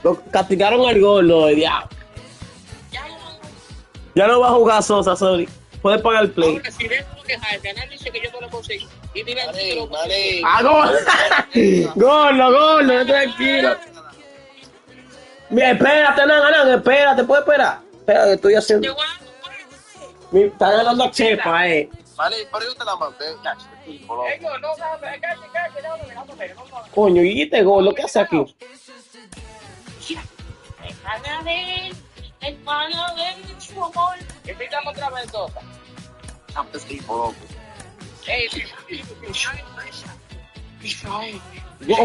Lo castigaron al gordo, diablo. Ya no va a jugar Sosa, sorry. Puede pagar el play. Ahora, si ven que Jaime dice que yo te lo conseguí. Y divertido. ¡Ah, gordo! Gordo, tranquilo. Mira, espérate, Nan, espérate, ¿puedes esperar? Espera, que estoy haciendo. Está ganando a Chepa, Vale, pero yo te la mandé. Coño, ¿y este gordo qué hace aquí? El pana de su amor. Invítame otra vez, Sosa.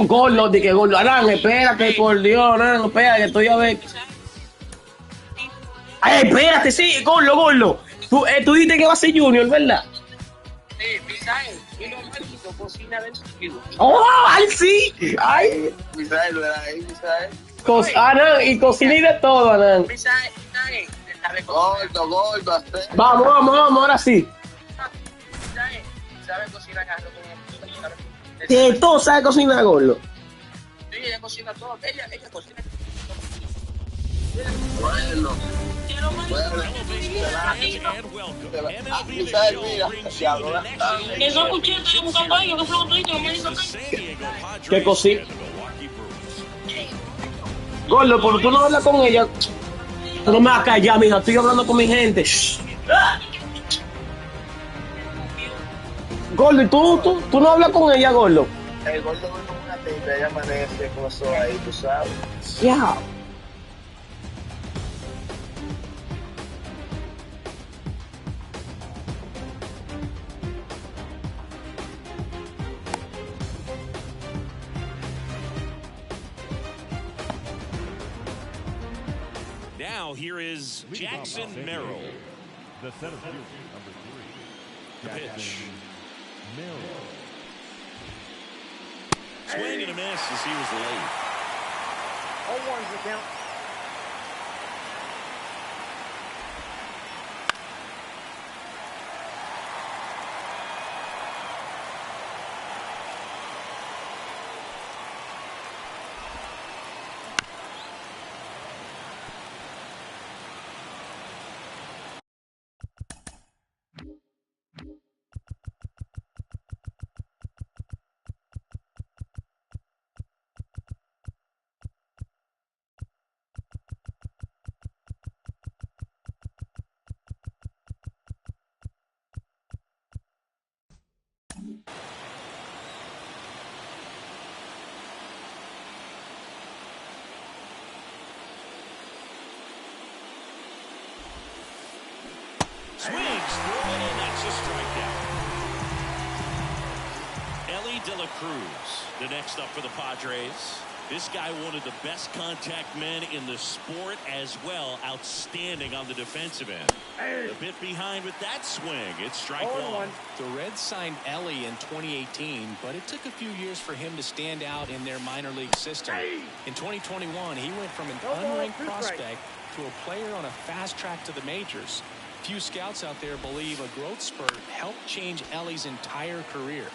Gordo, de que gordo. Nan, espérate, por Dios, Nan, espérate, que estoy a ver. Ay, espérate, sí, gordo. Tú dijiste que va a ser Junior, ¿verdad? Sí, Misael, y lo mágico, cocina del sentido. ¡Oh, ay, sí! ¡Ay! Misael, ¿verdad? Ahí, Misael. Nan, y cocina y de todo, Nan. Misael, está recogiendo. Gordo. Vamos, ahora sí. Misael, sabe cocinar arroz con el. Que todo sabe cocinar, gordo. Sí, ella cocina todo. Ella cocina. Bueno. Misael, mira. Eso escuché, estoy buscando a ellos, que son otros que me dicen. ¿Qué cocina? Gordo, ¿por qué tú no hablas con ella? Tú no me vas a callar, mija. Estoy hablando con mi gente. Gordo, ¿y tú no hablas con ella, gordo? El gordo ve como una tinta, ella amanece con eso ahí, tú sabes. Ya. Now here is Jackson Merrill. The center fielder, number 3. The pitch. Swing and a miss as he was late. 0-1's the count. Swings through it, and that's a strikeout. Ellie De La Cruz, the next up for the Padres. This guy, one of the best contact men in the sport as well. Outstanding on the defensive end. A bit behind with that swing. It's strike one. The Reds signed Ellie in 2018, but it took a few years for him to stand out in their minor league system. In 2021, he went from an unranked prospect to a player on a fast track to the majors. Few scouts out there believe a growth spurt helped change Ellie's entire career.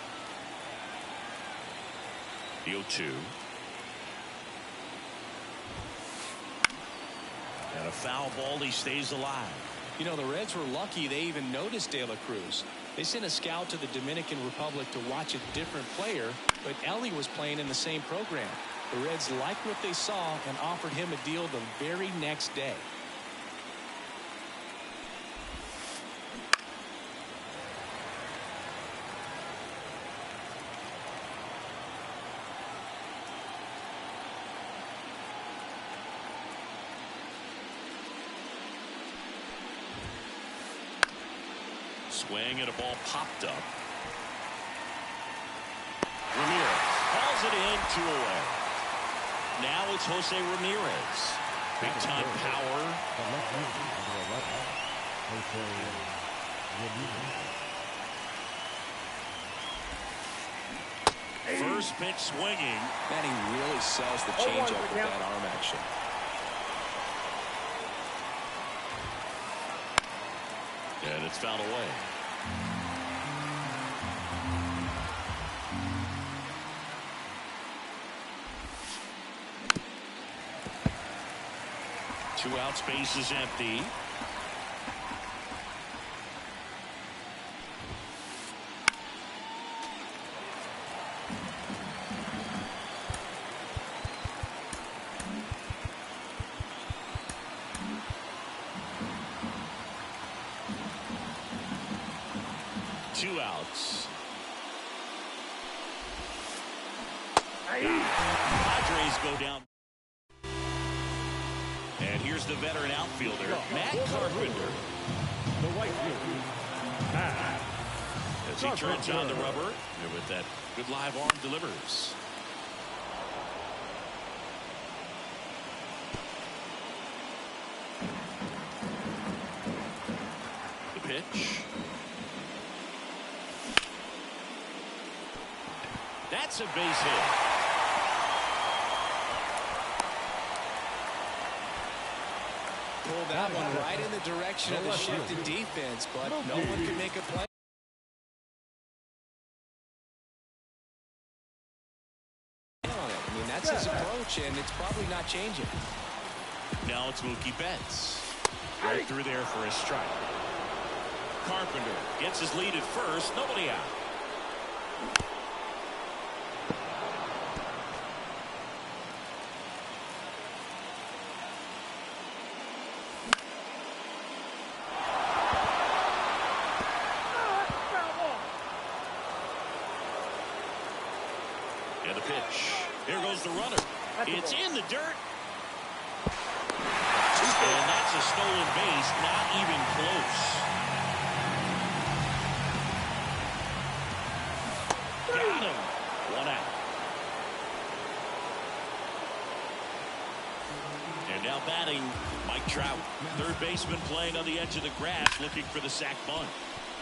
The 0-2. And a foul ball, he stays alive. You know, the Reds were lucky they even noticed De La Cruz. They sent a scout to the Dominican Republic to watch a different player, but Ellie was playing in the same program. The Reds liked what they saw and offered him a deal the very next day. Swing and a ball popped up. Ramirez calls it in, 2 away. Now it's Jose Ramirez. Big time power. First pitch swinging. Manning really sells the changeup with that arm action. And it's fouled away. Two outs, base is empty. Two outs. Padres go down. And here's the veteran outfielder, Matt Carpenter. The right fielder, Matt. As he turns on the rubber, and with that good live arm delivers. The pitch. That's a base hit. Pulled that one right in the direction of the shifted defense, but no one can make a play. I mean, that's his approach, and it's probably not changing. Now it's Mookie Betts. Right through there for a strike. Carpenter gets his lead at first. Nobody out. And the pitch. Here goes the runner. It's in the dirt. And that's a stolen base. Not even close. Got him. One out. And now batting, Mike Trout. Third baseman playing on the edge of the grass, looking for the sac bunt.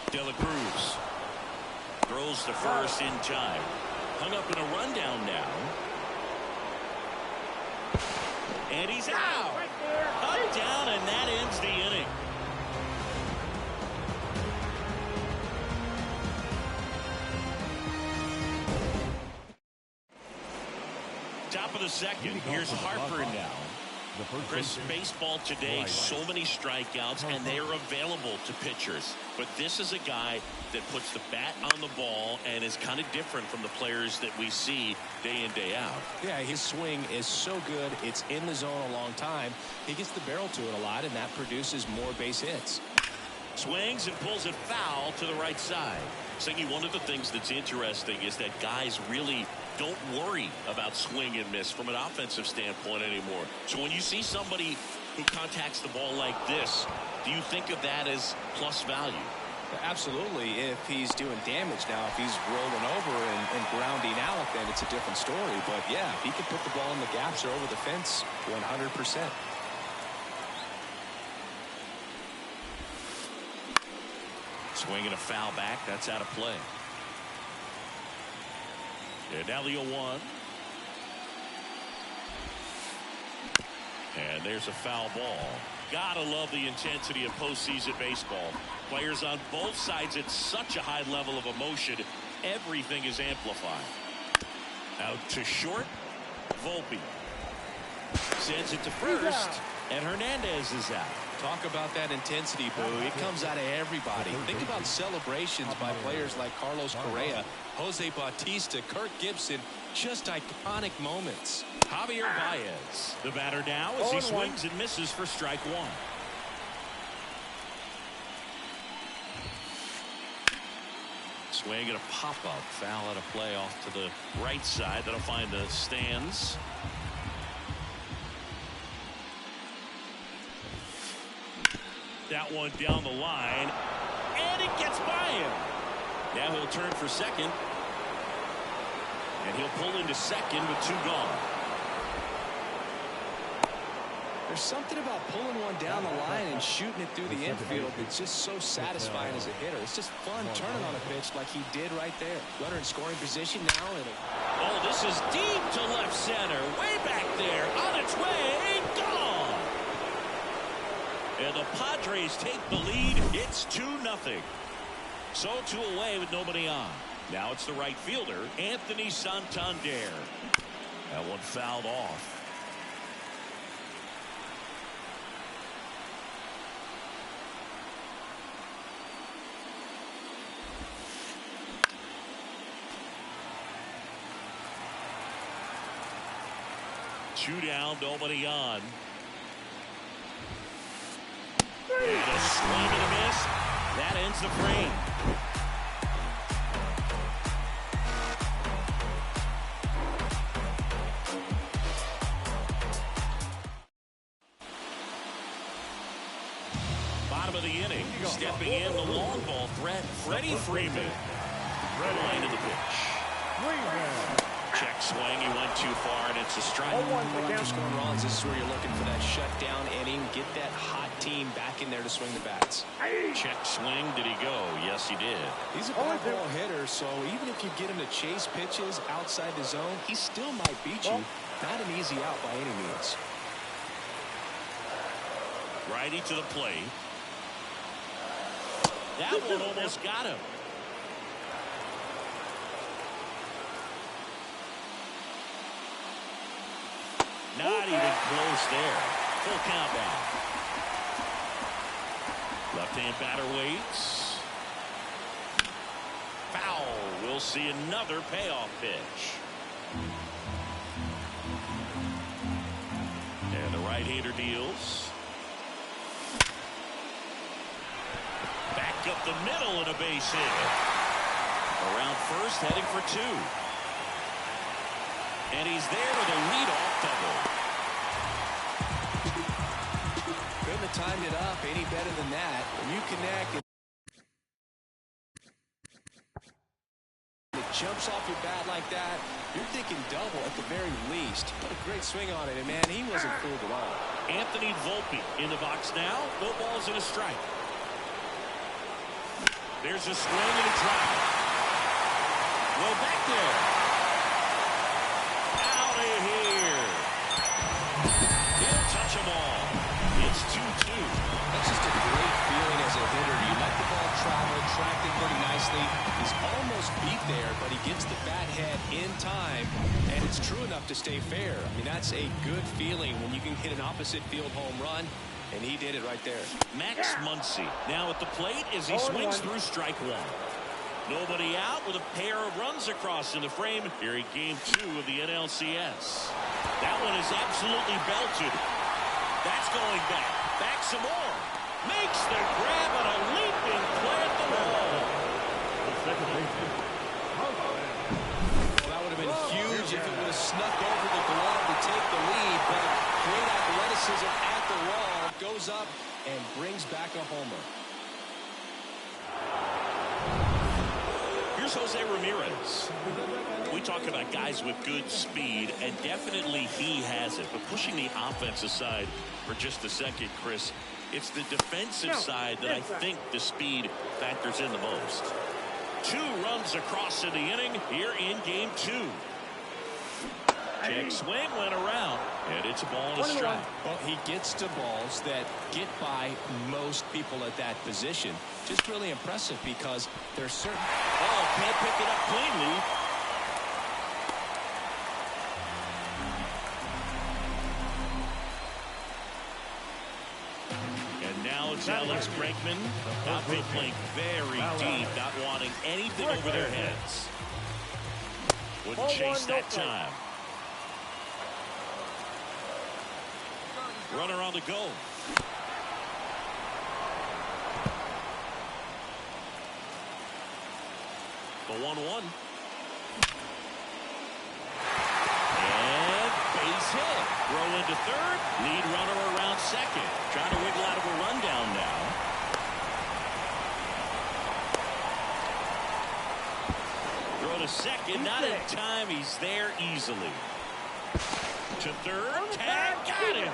De La Cruz throws to first in time. Hung up in a rundown now. And he's out. Up, down, and that ends the inning. Top of the second. Here's Harper now. Chris, baseball today, so many strikeouts, and they are available to pitchers. But this is a guy that puts the bat on the ball and is kind of different from the players that we see day in, day out. Yeah, his swing is so good. It's in the zone a long time. He gets the barrel to it a lot, and that produces more base hits. Swings and pulls it foul to the right side. Singy, one of the things that's interesting is that guys really don't worry about swing and miss from an offensive standpoint anymore. So when you see somebody who contacts the ball like this, do you think of that as plus value? Absolutely, if he's doing damage. Now, if he's rolling over and grounding out, then it's a different story. But yeah, if he can put the ball in the gaps or over the fence, 100%. Swinging a foul back. That's out of play. And now the 0-1. And there's a foul ball. Gotta love the intensity of postseason baseball. Players on both sides at such a high level of emotion. Everything is amplified. Out to short. Volpe sends it to first. And Hernandez is out. Talk about that intensity, Boo. It comes out of everybody. Think about celebrations by players like Carlos Correa, Jose Bautista, Kirk Gibson. Just iconic moments. Javier Baez, the batter now as he swings and misses for strike one. Swing and a pop-up. Foul out of play off to the right side. That'll find the stands. That one down the line, and it gets by him. Now he'll turn for second, and he'll pull into second with two gone. There's something about pulling one down the line and shooting it through the infield that's just so satisfying as a hitter. It's just fun turning on a pitch like he did right there. Runner in scoring position now. Oh, this is deep to left center. Way back there. On its way. Gone. And the Padres take the lead. It's 2-0. So 2 away with nobody on. Now it's the right fielder, Anthony Santander. That one fouled off. 2 down, nobody on. And a swing and a miss. That ends the frame. Bottom of the inning, stepping in the long ball threat, Freddie Freeman. Line of the pitch. Check swing, he went too far, and it's a strike. After scoring runs, this is where you're looking for that shutdown inning. Get that hot team back in there to swing the bats. Check swing, did he go? Yes, he did. He's a ball hitter, so even if you get him to chase pitches outside the zone, he still might beat you. Not an easy out by any means. Righty to the plate. That one almost got him. Not even close there. Full count now. Left-hand batter waits. Foul. We'll see another payoff pitch. And the right-hander deals. Back up the middle and a base hit. Around first, heading for 2. And he's there with a leadoff double. Couldn't have timed it up any better than that. When you connect, it jumps off your bat like that, you're thinking double at the very least. What a great swing on it, and man, he wasn't fooled at all. Anthony Volpe in the box now. No balls and a strike. There's a swing and a drive. Well, back there. Out of here. He'll touch them all. It's 2-2. That's just a great feeling as a hitter. You let the ball travel, tracked it pretty nicely. He's almost beat there, but he gets the bat head in time, and it's true enough to stay fair. I mean, that's a good feeling when you can hit an opposite field home run, and he did it right there. Max Muncy now at the plate as he swings through strike 1. Nobody out with a pair of runs across in the frame here in game 2 of the NLCS. That one is absolutely belted. That's going back. Back some more. Makes the grab on a leaping play at the wall. Well, that would have been huge if it would have snuck over the glove to take the lead, but great athleticism at the wall, goes up and brings back a homer. Here's Jose Ramirez. We talk about guys with good speed, and definitely he has it. But pushing the offense aside for just a second, Chris, it's the defensive side that I think the speed factors in the most. 2 runs across in the inning here in game 2. Check swing went around, and it's a ball and a strike. Well, he gets to balls that get by most people at that position. Just really impressive because there's certain... Oh, can't pick it up cleanly. And now it's Alex Bregman. Outfit playing very deep, not wanting anything over their heads. Wouldn't chase that time. Runner on the go. The 1-1. And base hit. Throw into third. Lead runner around second. Trying to wiggle out of a rundown now. Throw to second. Not in time. He's there easily. To third. Tag. Got him.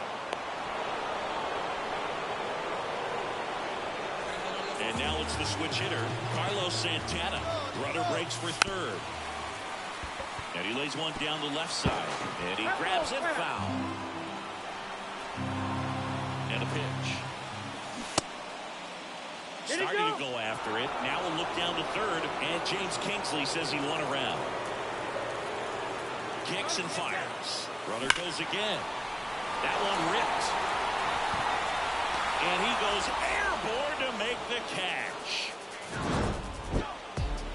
And now it's the switch hitter, Carlos Santana. Runner breaks for third. And he lays one down the left side. And he grabs it, foul. And a pitch. Starting to go after it. Now we'll look down to third. And James Kingsley says he won a round. Kicks and fires. Runner goes again. That one ripped. And he goes airborne to make the catch.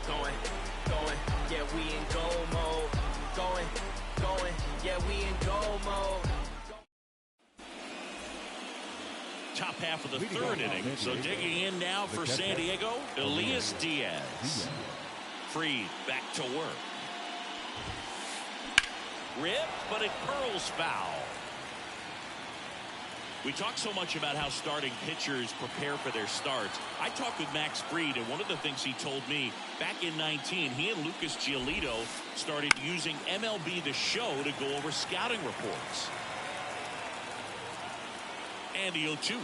Going, yeah, we in goal mode. Going, yeah, we in goal mode. half of the third inning. So digging in now for San Diego, Elias Diaz. Freed back to work. Ripped, but it curls foul. We talk so much about how starting pitchers prepare for their starts. I talked with Max Fried, and one of the things he told me, back in 19, he and Lucas Giolito started using MLB The Show to go over scouting reports. And the 0-2.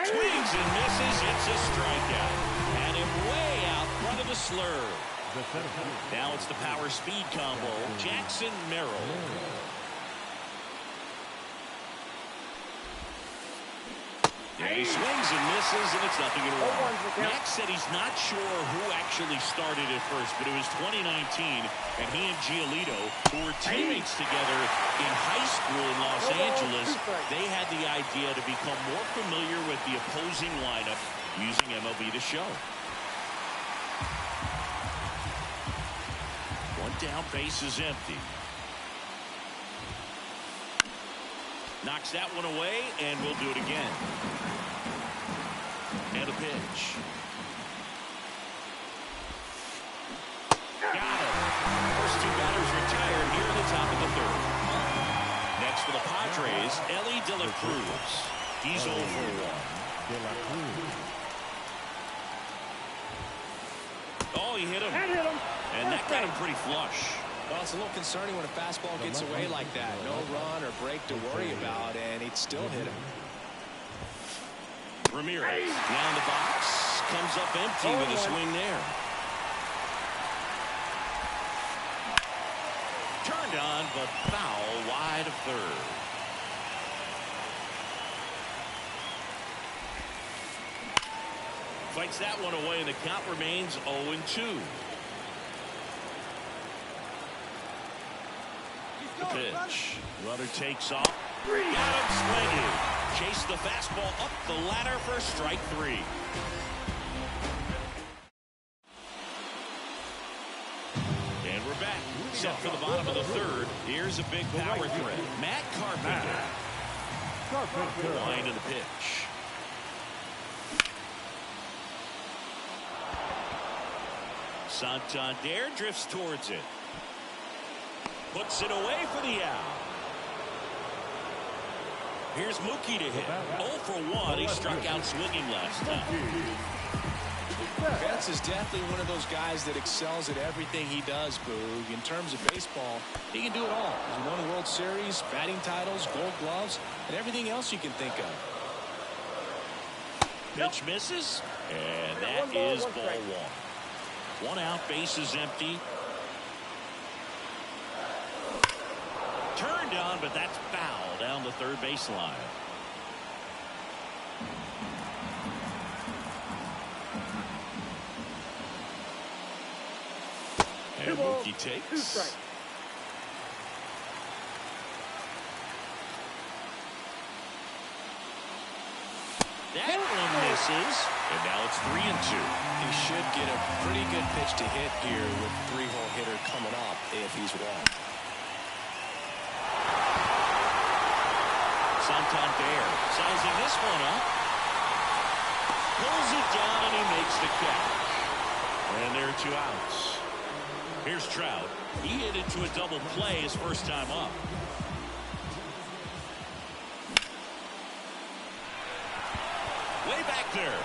Swings and misses. It's a strikeout. And him way out front of the slurve. Now it's the power speed combo. Jackson Merrill. Yeah, he swings and misses, and it's nothing at all. Max said he's not sure who actually started at first, but it was 2019, and he and Giolito, who were teammates together in high school in Los Angeles, they had the idea to become more familiar with the opposing lineup using MLB The Show. One down, base is empty. Knocks that one away, and we'll do it again. And a pitch. Got him. First two batters retired here at the top of the third. Next for the Padres, Ellie De La Cruz. He's 0 for 1. Oh, he hit him. And that got him pretty flush. Well, it's a little concerning when a fastball gets away like that. No run or break to worry about, and he'd still hit him. Ramirez now in the box. Comes up empty with a swing there. Turned on, but foul wide of third. Fights that one away, and the count remains 0-2. The pitch. Runner takes off. Got him swinging. Chase the fastball up the ladder for strike 3. And we're back. Set for the bottom of the third. Here's a big power threat. Matt Carpenter. Line to the pitch. Santander drifts towards it. Puts it away for the out. Here's Mookie to hit. 0 for 1. He struck out swinging last time. Vince is definitely one of those guys that excels at everything he does, Boog. In terms of baseball, he can do it all. He's won a World Series, batting titles, gold gloves, and everything else you can think of. Pitch misses, and that is ball 1. 1 out, base is empty. Turned on, but that's foul down the third baseline. And Mookie takes. That one misses, and now it's 3-2. He should get a pretty good pitch to hit here with 3-hole hitter coming up if he's walked. Santander sizing this one up. Pulls it down, and he makes the catch. And there are 2 outs. Here's Trout. He hit into a double play his first time up. Way back there.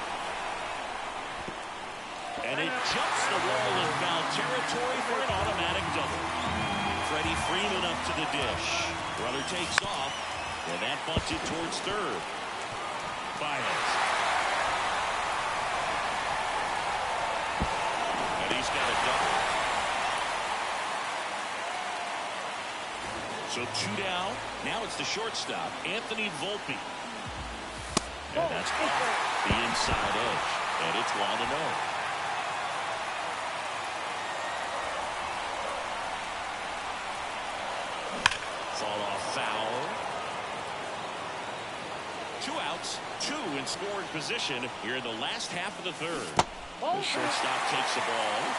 And it jumps the wall in foul territory for an automatic double. Freddie Freeman up to the dish. Runner takes off. And that bunted towards third. Baez. And he's got a double. So 2 down. Now it's the shortstop, Anthony Volpe. And that's off the inside edge. And it's 1-0. Fall off foul. 2 outs, 2 in scoring position here in the last half of the third. The shortstop takes the ball.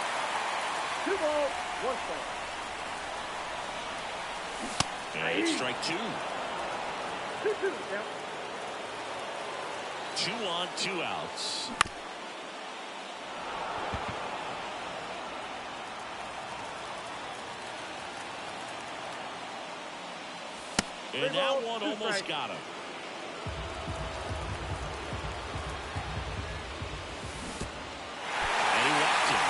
2 balls, 1 strike. And it's strike 2. 2-2 count. 2 on, 2 outs. And that one almost got him. And he walked it.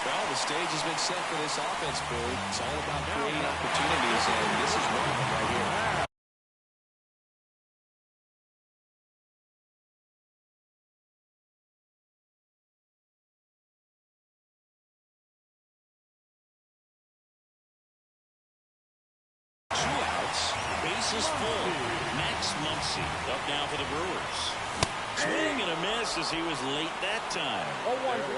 Well, the stage has been set for this offense, Boo. It's all about creating opportunities, and this is one of them right here. Bases full. Max Muncy up now for the Brewers. Swing and a miss as he was late that time.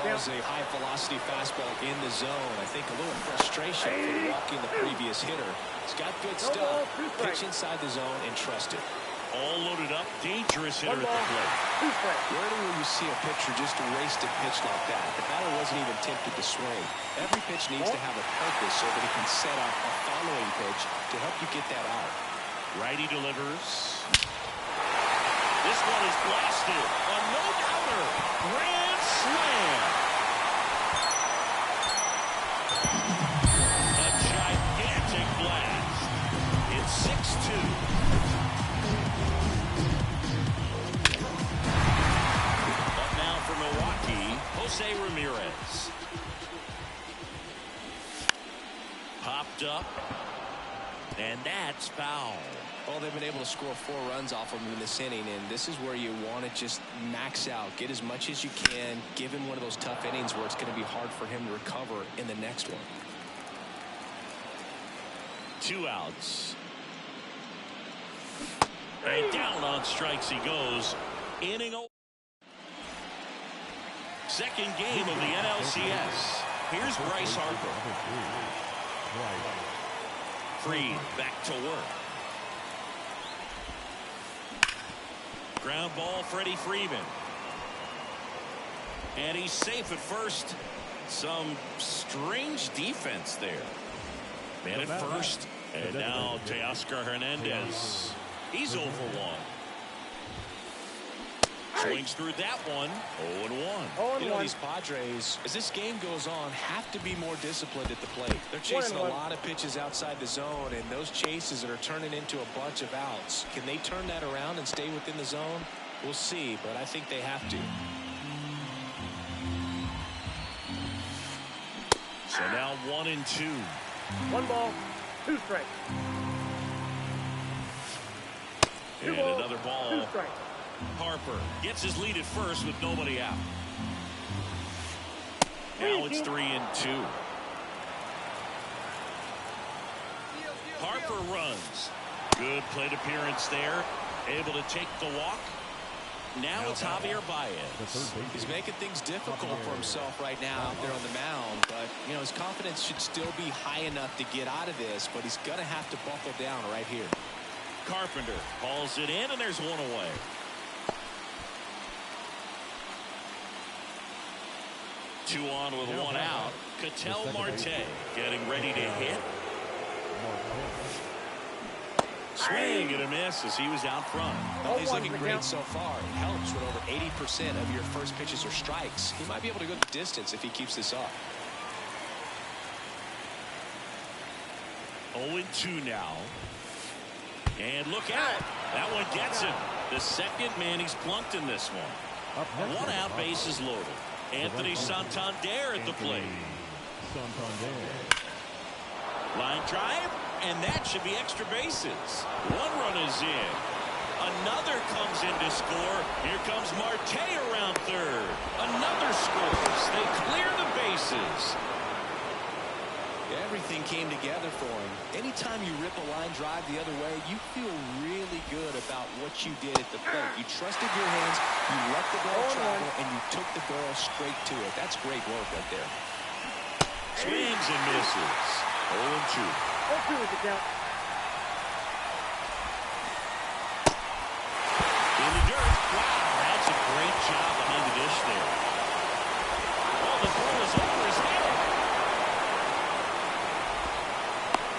There was a high-velocity fastball in the zone. I think a little frustration for walking the previous hitter. He's got good stuff. Pitch inside the zone and trust it. All loaded up. Dangerous hitter at the plate. Rarely will you see a pitcher just erase a pitch like that. The batter wasn't even tempted to swing. Every pitch needs to have a purpose so that it can set up a following pitch to help you get that out. Righty delivers. This one is blasted. A no-doubter. Grand slam. A gigantic blast. It's 6-2. Up now for Milwaukee, Jose Ramirez. Popped up. And that's foul. Well, they've been able to score 4 runs off of him in this inning, and this is where you want to just max out, get as much as you can, give him one of those tough innings where it's going to be hard for him to recover in the next one. 2 outs. And down on strikes he goes. Inning over. Second game of the NLCS. Here's Bryce Harper. Freed back to work. Ground ball, Freddie Freeman. And he's safe at first. Some strange defense there. Man at first. And now Teoscar Hernandez. He's 0 for 1. Swings through that one. 0-1. You know, these Padres, as this game goes on, have to be more disciplined at the plate. They're chasing a lot of pitches outside the zone, and those chases that are turning into a bunch of outs. Can they turn that around and stay within the zone? We'll see, but I think they have to. So now 1-2. 1 ball, 2 strikes. And another ball. 2 strikes. Harper gets his lead at first with nobody out. Now it's 3-2. Harper runs. Good plate appearance there. Able to take the walk. Now it's Javier Baez. He's making things difficult for himself right now out there on the mound, but you know, his confidence should still be high enough to get out of this, but he's going to have to buckle down right here. Carpenter hauls it in, and there's 1 away. 2 on with 1 out. Ketel Marte getting ready to hit. Swing and a miss as he was out front. Well, he's looking great so far. It helps when over 80% of your first pitches are strikes. He might be able to go the distance if he keeps this up. 0-2 now. And look out. That one gets him. The second man he's plunked in this one. 1 out, bases loaded. Anthony Santander at the plate. Line drive, and that should be extra bases. 1 run is in. Another comes in to score. Here comes Marte around third. Another scores. They clear the bases. Everything came together for him. Anytime you rip a line drive the other way, you feel really good about what you did at the plate. You trusted your hands, you let the ball travel, and you took the barrel straight to it. That's great work right there. Swings and misses. 0-2. 0-2 is the count. In the dirt. Wow, that's a great job behind the dish there. Well, the ball is over his head.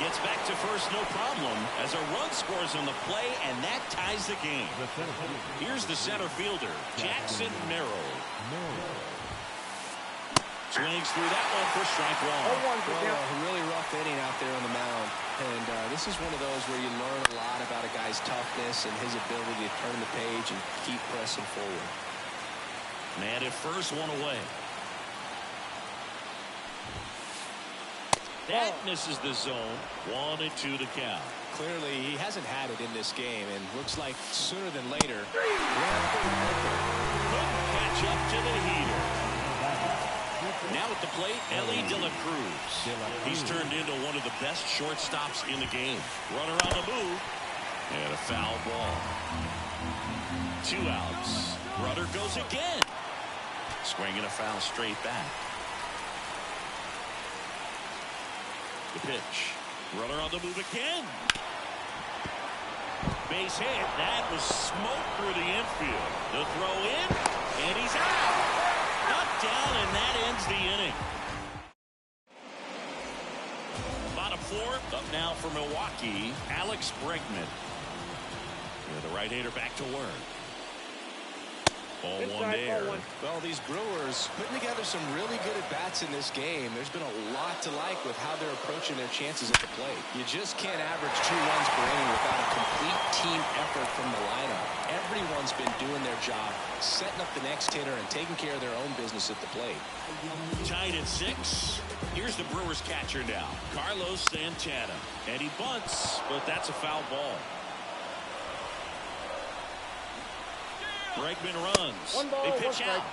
Gets Gets back to first, no problem, as a run scores on the play, and that ties the game. Here's the center fielder, Jackson Merrill. Swings through that one for strike one. Well, a really rough inning out there on the mound. And this is one of those where you learn a lot about a guy's toughness and his ability to turn the page and keep pressing forward. Man at first, one away. That misses the zone. 1-2 to count. Clearly, he hasn't had it in this game, and looks like sooner than later. Couldn't catch up to the heater. Now at the plate, Ellie De La Cruz. He's turned into one of the best shortstops in the game. Runner on the move, and a foul ball. 2 outs. Runner goes again. Swinging a foul straight back. The pitch. Runner on the move again. Base hit. That was smoke through the infield. The throw in, and he's out. Knocked down, and that ends the inning. Bottom 4, up now for Milwaukee, Alex Bregman. The right-hander back to work. Ball one there. Well, these Brewers putting together some really good at-bats in this game. There's been a lot to like with how they're approaching their chances at the plate. You just can't average 2 runs per inning without a complete team effort from the lineup. Everyone's been doing their job, setting up the next hitter and taking care of their own business at the plate. Tied at 6. Here's the Brewers catcher now, Carlos Santana. And he bunts, but that's a foul ball. Bregman runs. They pitch out.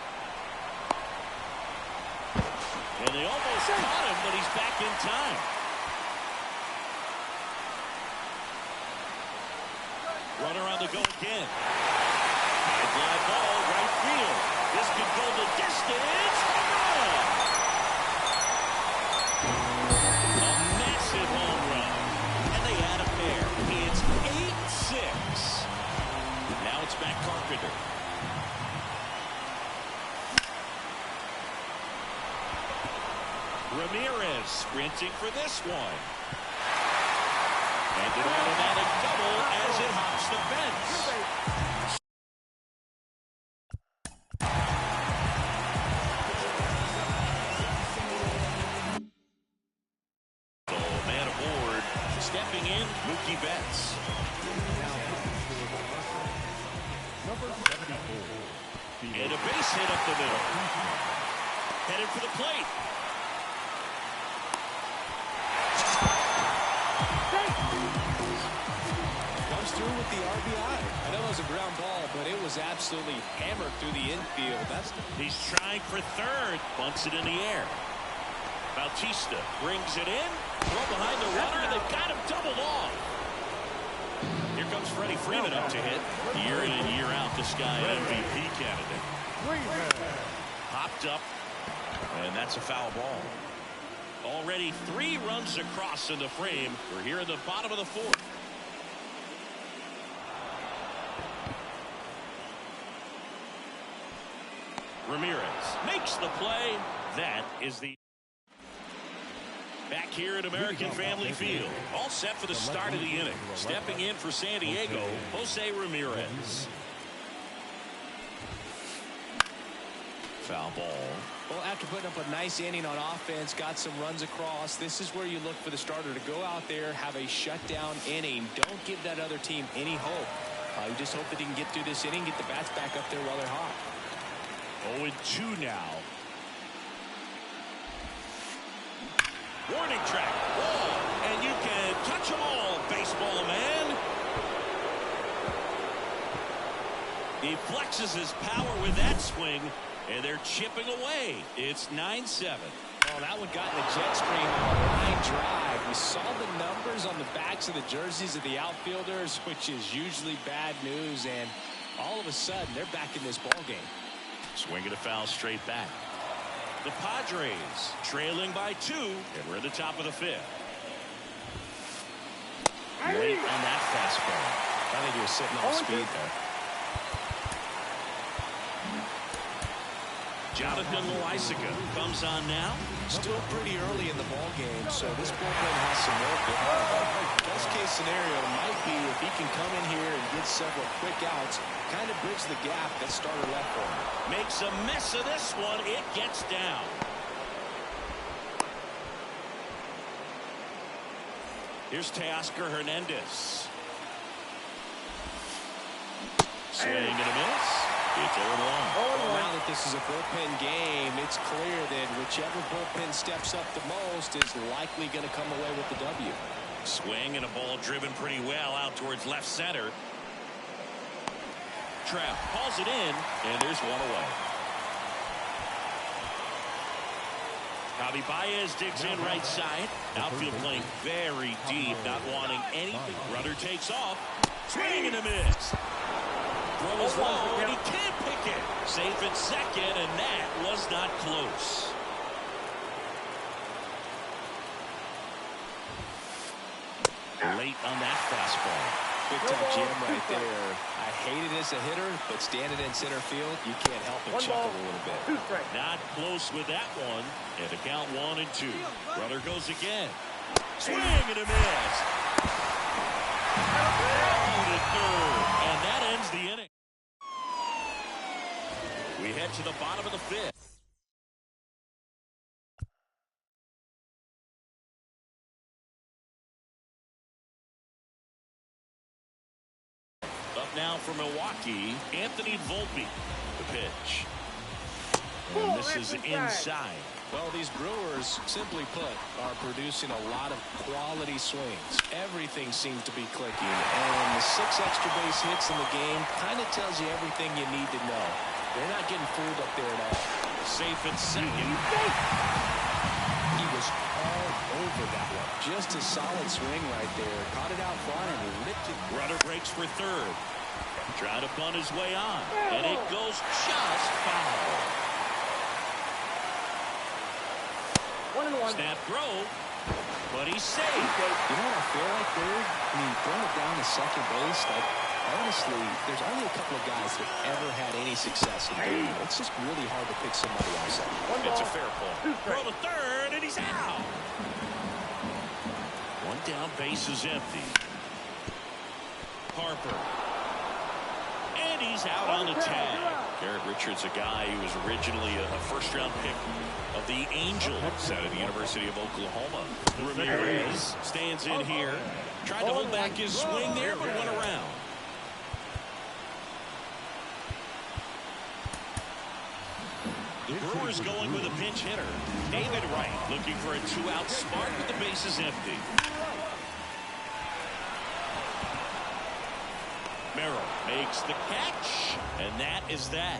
And they almost caught him, but he's back in time. Runner on the go again. High fly ball, right field. This could go the distance. A massive home run. And they add a pair. It's 8-6. Now it's back Carpenter. Ramirez sprinting for this one. And an automatic double as it hops the fence. So man aboard. Stepping in, Mookie Betts. And a base hit up the middle. Headed for the plate. Comes through with the RBI. I know it was a ground ball, but it was absolutely hammered through the infield. He's trying for third. Bunts it in the air. Bautista brings it in. Throw behind the runner. They've got him doubled off. Here comes Freddie Freeman up to hit. Year in and year out, this guy MVP candidate. Popped up, and that's a foul ball. Already 3 runs across in the frame. We're here in the bottom of the 4th. Ramirez makes the play. That is the... Back here at American Family Field. All set for the start of the inning. Stepping in for San Diego, Jose Ramirez. Foul ball. Well, after putting up a nice inning on offense, got some runs across, this is where you look for the starter to go out there, have a shutdown inning. Don't give that other team any hope. You just hope that he can get through this inning, get the bats back up there while they're hot. 0-2 now. Warning track. Wall. And you can touch them all, baseball man. He flexes his power with that swing, and they're chipping away. It's 9-7. Oh, that one got in the jet stream on a line drive. We saw the numbers on the backs of the jerseys of the outfielders, which is usually bad news, and all of a sudden, they're back in this ball game. Swinging a foul straight back. The Padres trailing by 2, and we're at the top of the 5th. Late on that fastball. I think he was sitting off speed there. Jonathan Loisiga comes on now. Still pretty early in the ball game, so this bullpen has some work ahead of him. Best case scenario might be if he can come in here and get several quick outs, kind of bridge the gap that starter left for him. Makes a mess of this one. It gets down. Here's Teoscar Hernandez. Swing and a miss. It's 0-1. Well, now that this is a bullpen game, it's clear that whichever bullpen steps up the most is likely going to come away with the W. Swing and a ball driven pretty well out towards left center. Trout hauls it in, and there's one away. Javi Baez digs in right side. Outfield playing very deep, not wanting anything. Runner takes off. Swing and a miss. Throws low, and he can't pick it. Safe at second, and that was not close. Late on that fastball. Big time jam right there. I hate it as a hitter, but standing in center field, you can't help but chuckle a little bit. Not close with that one. And the count 1-2. Runner goes again. Swing and a miss. To third, and that ends the inning. We head to the bottom of the fifth. Up now for Milwaukee, Anthony Volpe. The pitch. And this is inside. Well, these Brewers, simply put, are producing a lot of quality swings. Everything seems to be clicking, and the 6 extra base hits in the game kind of tells you everything you need to know. They're not getting fooled up there at all. Safe at second. He was all over that one. Just a solid swing right there. Caught it out front and ripped it. Runner breaks for third. Trying to bunt his way on, and it goes just foul. Snap throw, but he's safe. You know what I feel like, dude? When you bring it down to second base, like, honestly, there's only a couple of guys that ever had any success in doing it. It's just really hard to pick somebody else up. It's a fair point. Throw to third, and he's out. One down, base is empty. Harper. And he's out on the tag. Garrett Richards, a guy who was originally a first-round pick of the Angels out of the University of Oklahoma. Ramirez stands in here. Tried to hold back his swing there, but went around. The Brewers going with a pinch hitter. David Wright looking for a 2-out start, but the base is empty. Merrill makes the catch, and that is that.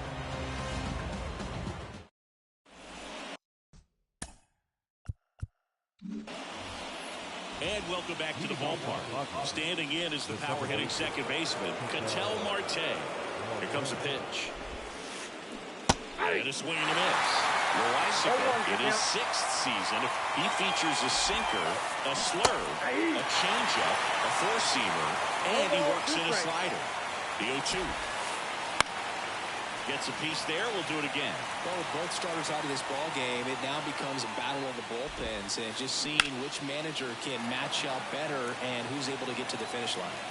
And welcome back to the ballpark. Standing in is the power-hitting second baseman, Ketel Marte. Here comes a pitch. And a swing and a miss. Loisiga, in his 6th season, he features a sinker, a slurve, a changeup, a four-seamer, and he works in a slider. The 0-2. Gets a piece there. We'll do it again. Well, with both starters out of this ball game, it now becomes a battle of the bullpens and just seeing which manager can match up better and who's able to get to the finish line.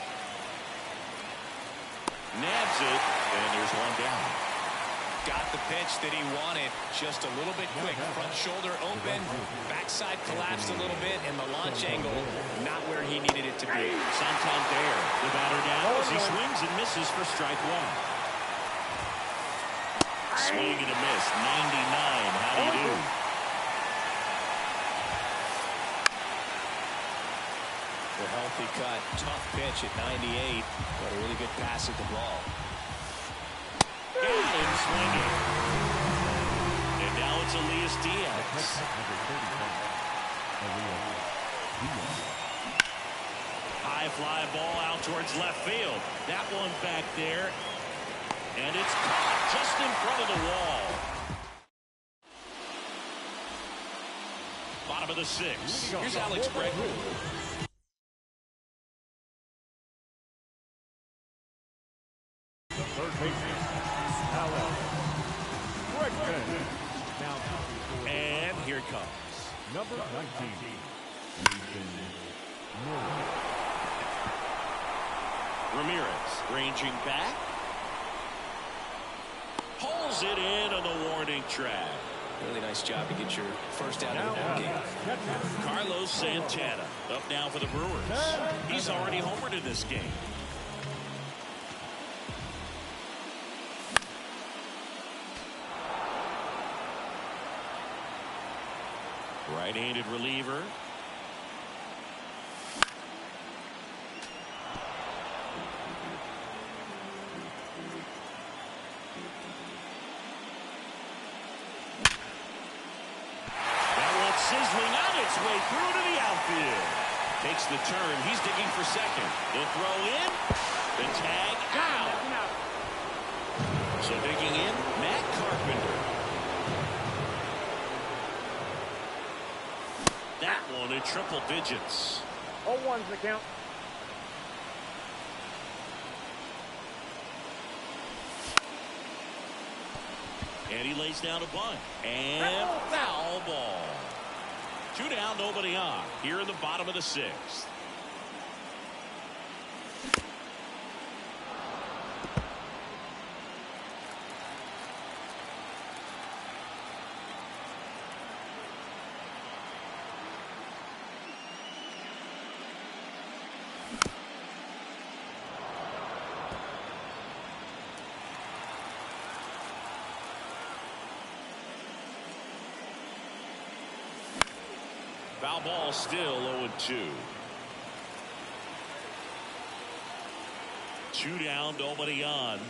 Nabs it, and there's one down. Got the pitch that he wanted. Just a little bit quick. Front shoulder open. Backside collapsed a little bit, and the launch angle not where he needed it to be. Santander, the batter now as he swings and misses for strike one. Swing and a miss. 99. How do you do? The healthy cut. Tough pitch at 98. But a really good pass at the ball. Got him swinging. And now it's Elias Diaz. High fly ball out towards left field. That one back there. And it's caught just in front of the wall. Bottom of the 6th. Here's Alex Bregman. Third baseman, Alex Bregman. And here it comes. Number 19. Ramirez ranging back. Pulls it in on the warning track. Really nice job to get your first out of the ball game. Carlos Santana up now for the Brewers. He's already homered in this game. Right-handed reliever. Sizzling on its way through to the outfield. Takes the turn. He's digging for second. The throw in. The tag out. So digging in, Matt Carpenter. That one in triple digits. 0-1's the count. And he lays down a bunt. And foul ball. 2 down, nobody on. Here in the bottom of the 6th. Foul ball, still 0-2. 2 down, nobody on.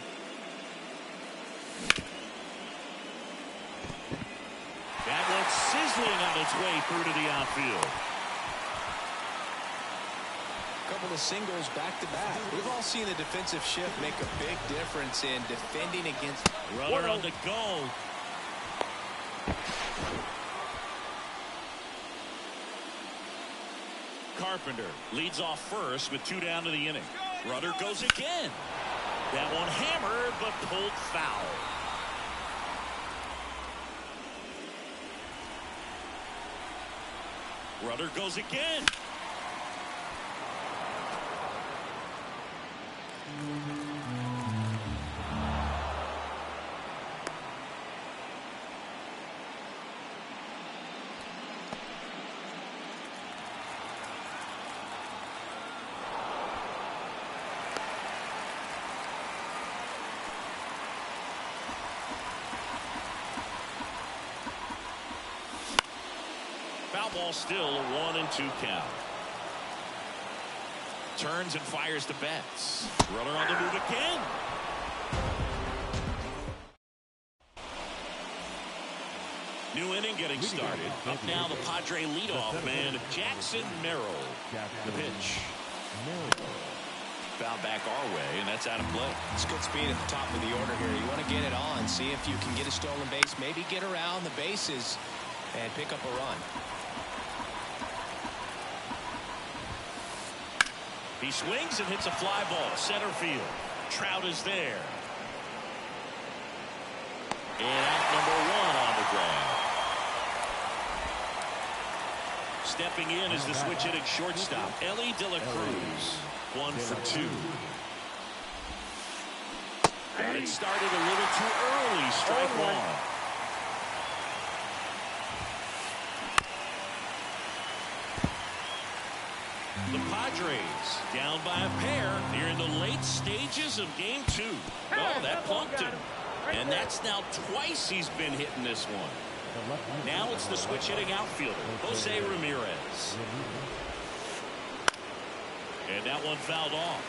That one's sizzling on its way through to the outfield. Couple of singles back to back. We've all seen the defensive shift make a big difference in defending against. Runner on the go. Carpenter leads off first with 2 down to the inning. Runner goes again. That one hammered but pulled foul. Runner goes again. Foul ball, still a 1-2 count. Turns and fires to Betts. Runner on the move again. New inning getting started. Up now the Padre leadoff man, Jackson Merrill. The pitch. Foul back our way, and that's out of play. It's good speed at the top of the order here. You want to get it on, see if you can get a stolen base, maybe get around the bases and pick up a run. He swings and hits a fly ball, center field. Trout is there. And out number 1 on the ground. Stepping in is the switch hitting shortstop, Ellie De La Cruz. 1 for 2. Got it started a little too early. Strike 1. The Padres down by a pair here in the late stages of game 2. Oh, that plunked him. And that's now twice he's been hitting this one. Now it's the switch hitting outfielder, Jose Ramirez. And that one fouled off.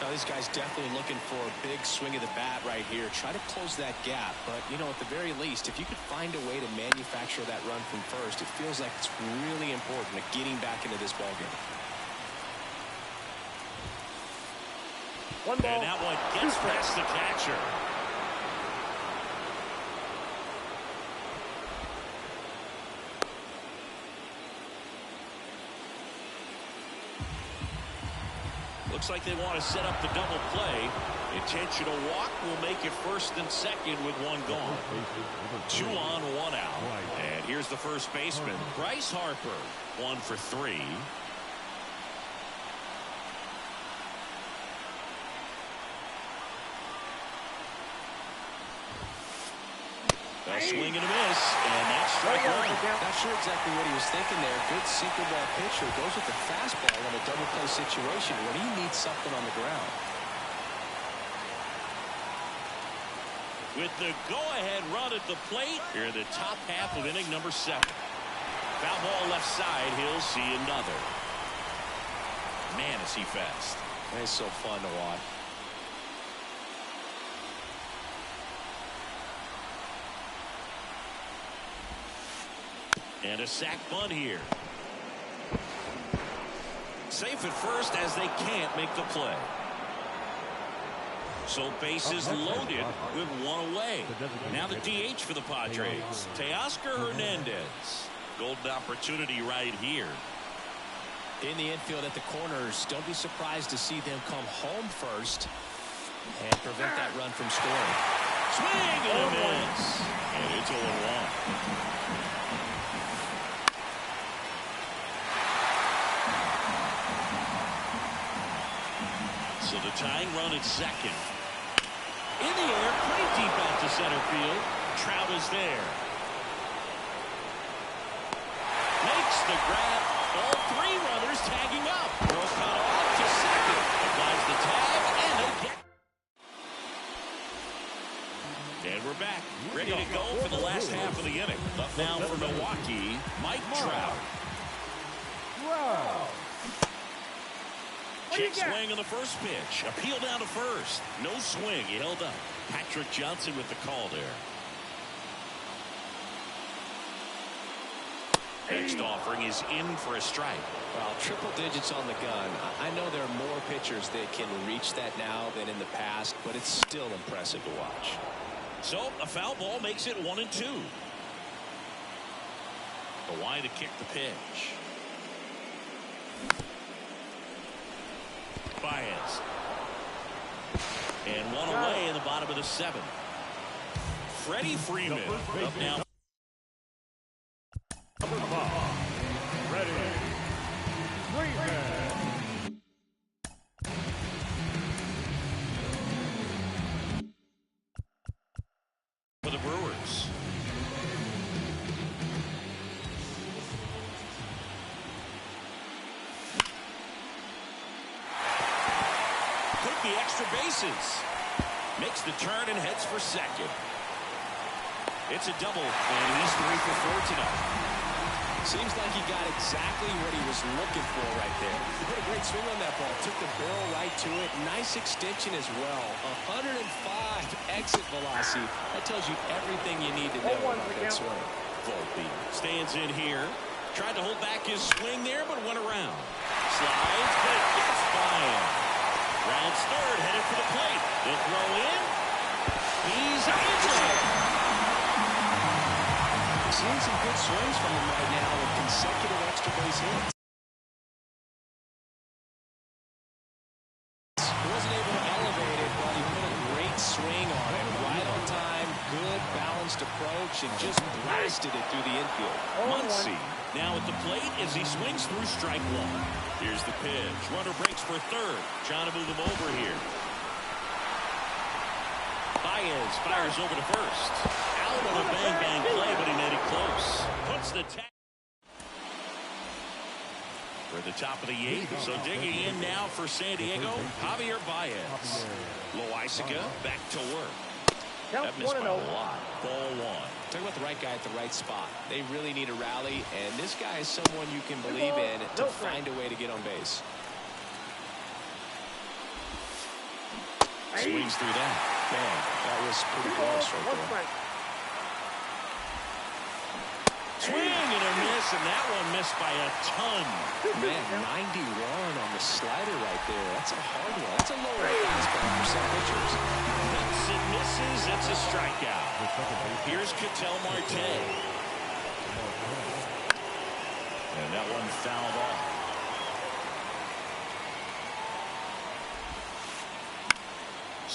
Now this guy's definitely looking for a big swing of the bat right here. Try to close that gap. But, you know, at the very least, if you could find a way to manufacture that run from first, it feels like it's really important to getting back into this ballgame. One ball. And that one gets past the catcher. Looks looks like they want to set up the double play. Intentional walk will make it 1st and 2nd with 1 gone. 2 on, 1 out. And here's the first baseman, Bryce Harper, 1 for 3. A swing and a miss, and that's strike 1. Not sure exactly what he was thinking there. Good sinker ball pitcher goes with the fastball in a double play situation when he needs something on the ground. With the go-ahead run at the plate, here in the top half of inning number 7. Foul ball left side, he'll see another. Man, is he fast. It's so fun to watch. And a sac bunt here. Safe at first as they can't make the play. So bases loaded with 1 away. Now the DH for the Padres, Teoscar Hernandez. Golden opportunity right here. In the infield at the corners, don't be surprised to see them come home first and prevent that run from scoring. Swing and a miss. And it's 0-1. So the tying run at 2nd. In the air, pretty deep out to center field. Trout is there. Makes the grab. All 3 runners tagging up. Throw cut off to 2nd. Applies the tag and a get. And we're back. Ready to go for the last half of the inning. Up now for Milwaukee, Mike Trout. Check swing on the first pitch. Appeal down to first. No swing. He held up. Patrick Johnson with the call there. Next offering is in for a strike. Well, triple digits on the gun. I know there are more pitchers that can reach that now than in the past, but it's still impressive to watch. So a foul ball makes it 1-2. Kawhi to kick the pitch. Baez. And 1 away in the bottom of the 7th. Freddie Freeman up now. Ready. For the Brewers. Took the extra bases. Makes the turn and heads for 2nd. It's a double, and he's 3 for 4 tonight. Seems like he got exactly what he was looking for right there. He put a great swing on that ball. Took the barrel right to it. Nice extension as well. 105 exit velocity. That tells you everything you need to know about that swing. Volpe stands in here. Tried to hold back his swing there, but went around. Slides, but it gets by him. Rounds 3rd, headed for the plate. He'll throw in. He's into it. Seeing some good swings from him right now with consecutive extra base hits. He wasn't able to elevate it, but he put a great swing on it. Right on time, good balanced approach, and just blasted it through the infield. Muncy now at the plate as he swings through strike 1. Here's the pitch. Runner breaks for 3rd. Trying to move him over here. Baez fires over to 1st. Out on a bang-bang play, but he made it close. Puts the tag. For the top of the 8th, so digging in now for San Diego, Javier Baez. Loaisaga back to work. That missed by a lot. Ball 1. Talk about the right guy at the right spot. They really need a rally, and this guy is someone you can believe in to find a way to get on base. Swings through that. Man, that was pretty close right there. Swing and a miss, and that one missed by a ton. Man, 91 on the slider right there. That's a hard one. That's a lower fastball for some pitchers. Hits and misses. It's a strikeout. Here's Ketel Marte. And that one fouled off.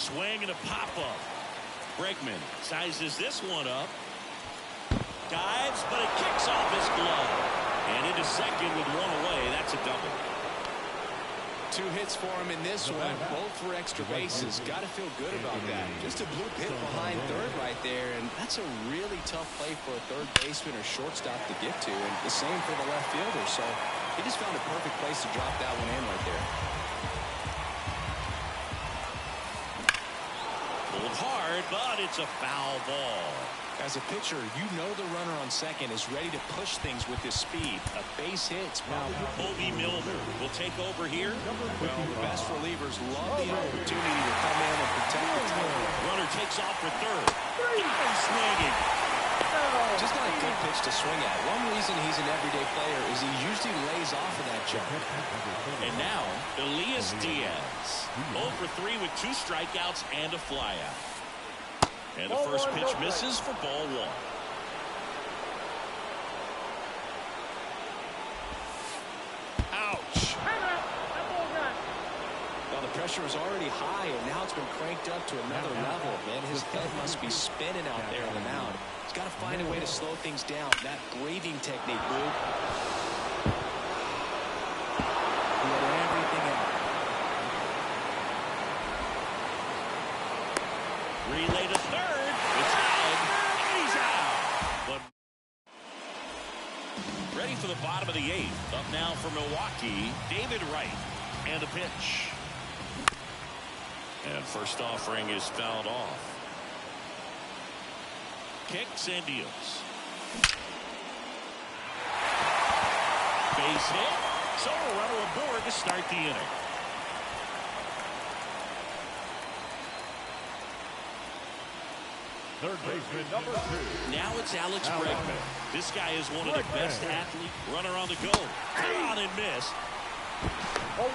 Swing and a pop-up. Bregman sizes this one up. Dives, but it kicks off his glove. And into second with one away. That's a double. 2 hits for him in this one, both for extra bases. Got to feel good about that. Just a bloop hit behind third right there, and that's a really tough play for a third baseman or shortstop to get to, and the same for the left fielder. So he just found a perfect place to drop that one in right there. Pulled hard, but it's a foul ball. As a pitcher, you know the runner on second is ready to push things with his speed. A base hit's probably... Bobby Milner will take over here. Well, the best relievers love the opportunity to come in and protect the team. Runner takes off for third. Swinging. Just not a good pitch to swing at. One reason he's an everyday player is he usually lays off of that jump. And now, Elias Diaz. 0 for 3 with 2 strikeouts and a flyout. And the first pitch misses for ball 1. Ouch. Well, the pressure is already high, and now it's been cranked up to another level. Man, his head must be spinning out there on the mound. He's got to find a way to slow things down. That breathing technique, Luke. He let everything out. Relay to third. It's out. And he's out. But ready for the bottom of the 8th. Up now for Milwaukee, David Wright. And a pitch. And first offering is fouled off. Kicks and deals. Base hit. So a runner aboard to start the inning. Third baseman number 2. Now it's Alex Bregman. This guy is one of the best athletes. Runner on the go. On and missed. 0-1.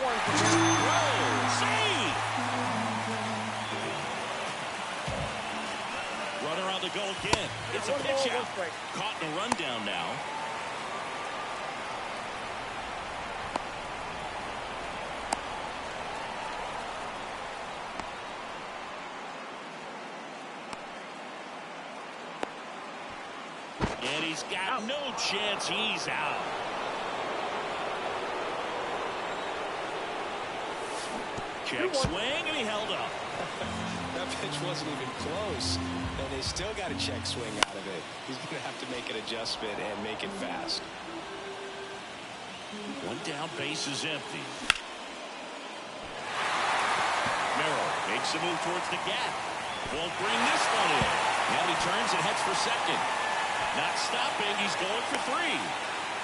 Save! Runner on the go again. It's a pitch out. Caught in a rundown now. And he's got no chance. He's out. Check swing, and he held up. That pitch wasn't even close, and they still got a check swing out of it. He's going to have to make an adjustment and make it fast. One down, base is empty. Merrill makes a move towards the gap. Won't bring this one in. Now he turns and heads for second. Not stopping, he's going for 3.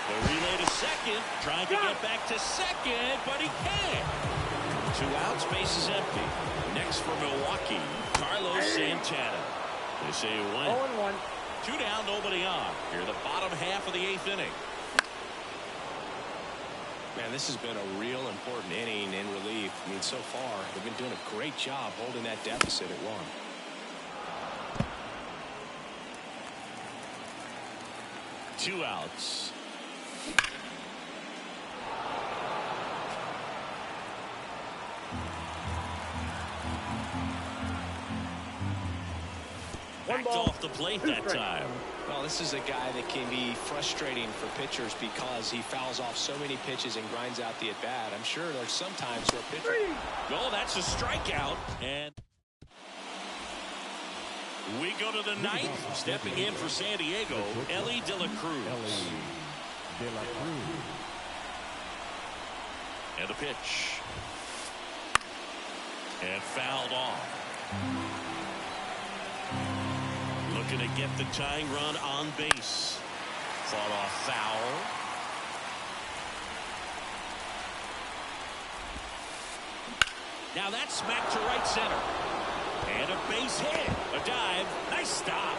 The relay to second, trying to get back to second, but he can't. 2 outs, base is empty. Next for Milwaukee, Carlos Santana. They say a win. 0-1. 2 down, nobody on. Here in the bottom half of the 8th inning. Man, this has been a real important inning in relief. I mean, so far, they've been doing a great job holding that deficit at 1. Two outs. Backed off the plate that time. Well, this is a guy that can be frustrating for pitchers because he fouls off so many pitches and grinds out the at-bat. I'm sure there's some times where a pitcher... Oh, that's a strikeout. And we go to the 9th. Stepping in for San Diego, Elly De La Cruz. And a pitch. And fouled off. Looking to get the tying run on base. Fought off foul. Now that's smacked to right center. And a base hit. A dive. Nice stop.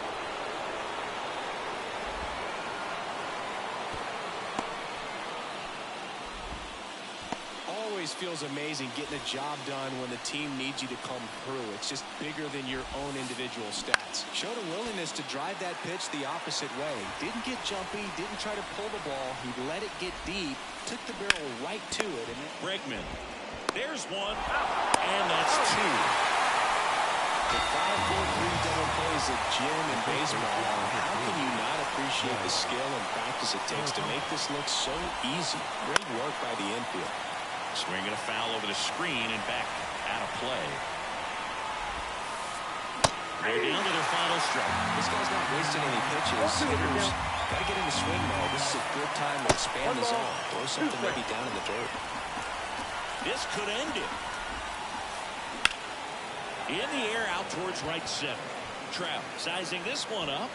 Always feels amazing getting a job done when the team needs you to come through. It's just bigger than your own individual stats. Showed a willingness to drive that pitch the opposite way. Didn't get jumpy, didn't try to pull the ball. He let it get deep, took the barrel right to it. And Bregman. There's one. And that's 2. is a gym in baseball. How can you not appreciate the skill and practice it takes to make this look so easy? Great work by the infield. Swinging a foul over the screen and back out of play. They're down to their final strike. This guy's not wasting any pitches. Hitters got to get in the swing mode. This is a good time to expand the zone. Throw something maybe down in the dirt. This could end it. In the air out towards right center. Trout sizing this one up.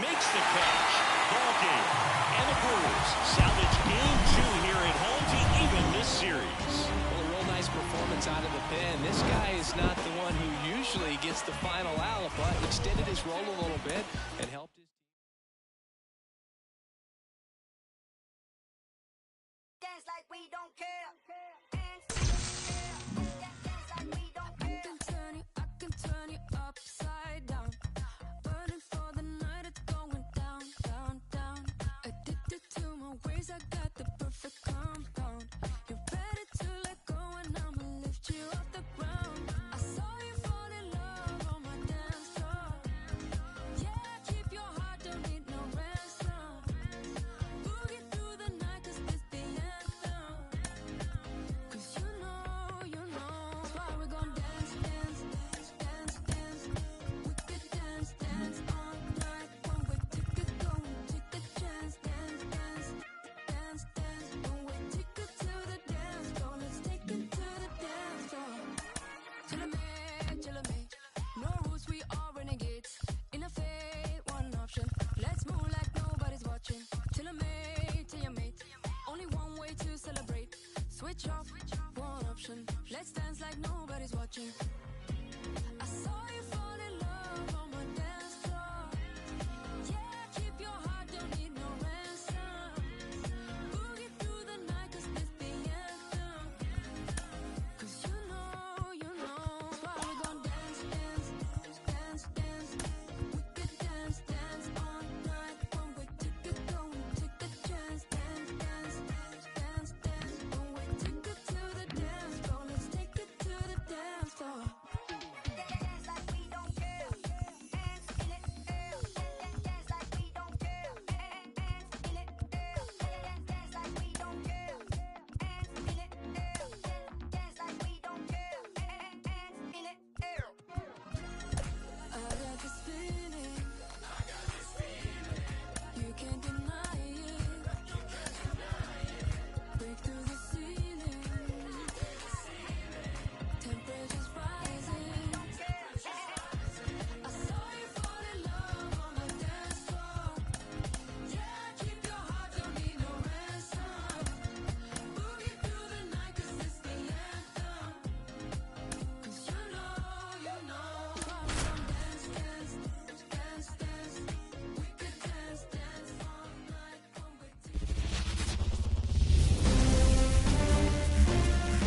Makes the catch. Ball game. And the Brewers salvage game 2 here at home to even this series. Well, a real nice performance out of the pen. This guy is not the one who usually gets the final out, but extended his role a little bit and helped his team. Dance like we don't care. I can turn you upside down. Burning for the night, it's going down, down, down. Addicted to my ways, I got the perfect compound. You're ready to let go and I'ma lift you off the ground. I saw you fall in love on my dance floor. Yeah, keep your heart, don't need no ransom. Boogie through the night, cause this the anthem. Cause you know, why we gon' dance, dance, dance, dance, dance. We could dance, dance all night. One way ticket, go and take a chance. Dance, dance, dance, dance. One way ticket to the dance floor. Let's take it to the dance floor. Chill a mate. No rules, we are renegades. In a fade, one option. Let's move like nobody's watching. Till your mate. Only one way to celebrate. Switch off, one option. Let's dance like nobody's watching. I saw you fall in love on my dance floor. Yeah, keep your heart, don't need no ransom. Boogie through the night, cause this the anthem. Cause you know, why we gon' dance, dance, dance, dance. We could dance, dance all night. One way ticket, go and take a chance. Dance, dance, dance, dance. One way ticket to the dance floor. Let's take it to the dance floor. Dance like we don't care. Hands in it, air. Dance like we don't care. Hands in it, air. Dance like we don't care. Hands in it, air. Dance like we don't care. Hands in it, air. I got this feeling. You can't deny it. Break through the ceiling. Temperature's rising. I saw you fall in love on the dance floor. Yeah, keep your heart, don't need no ransom. Boogie through the night, cause it's the anthem. Cause you know, why we gon' dance, dance, dance, dance. We could dance, dance all night. One way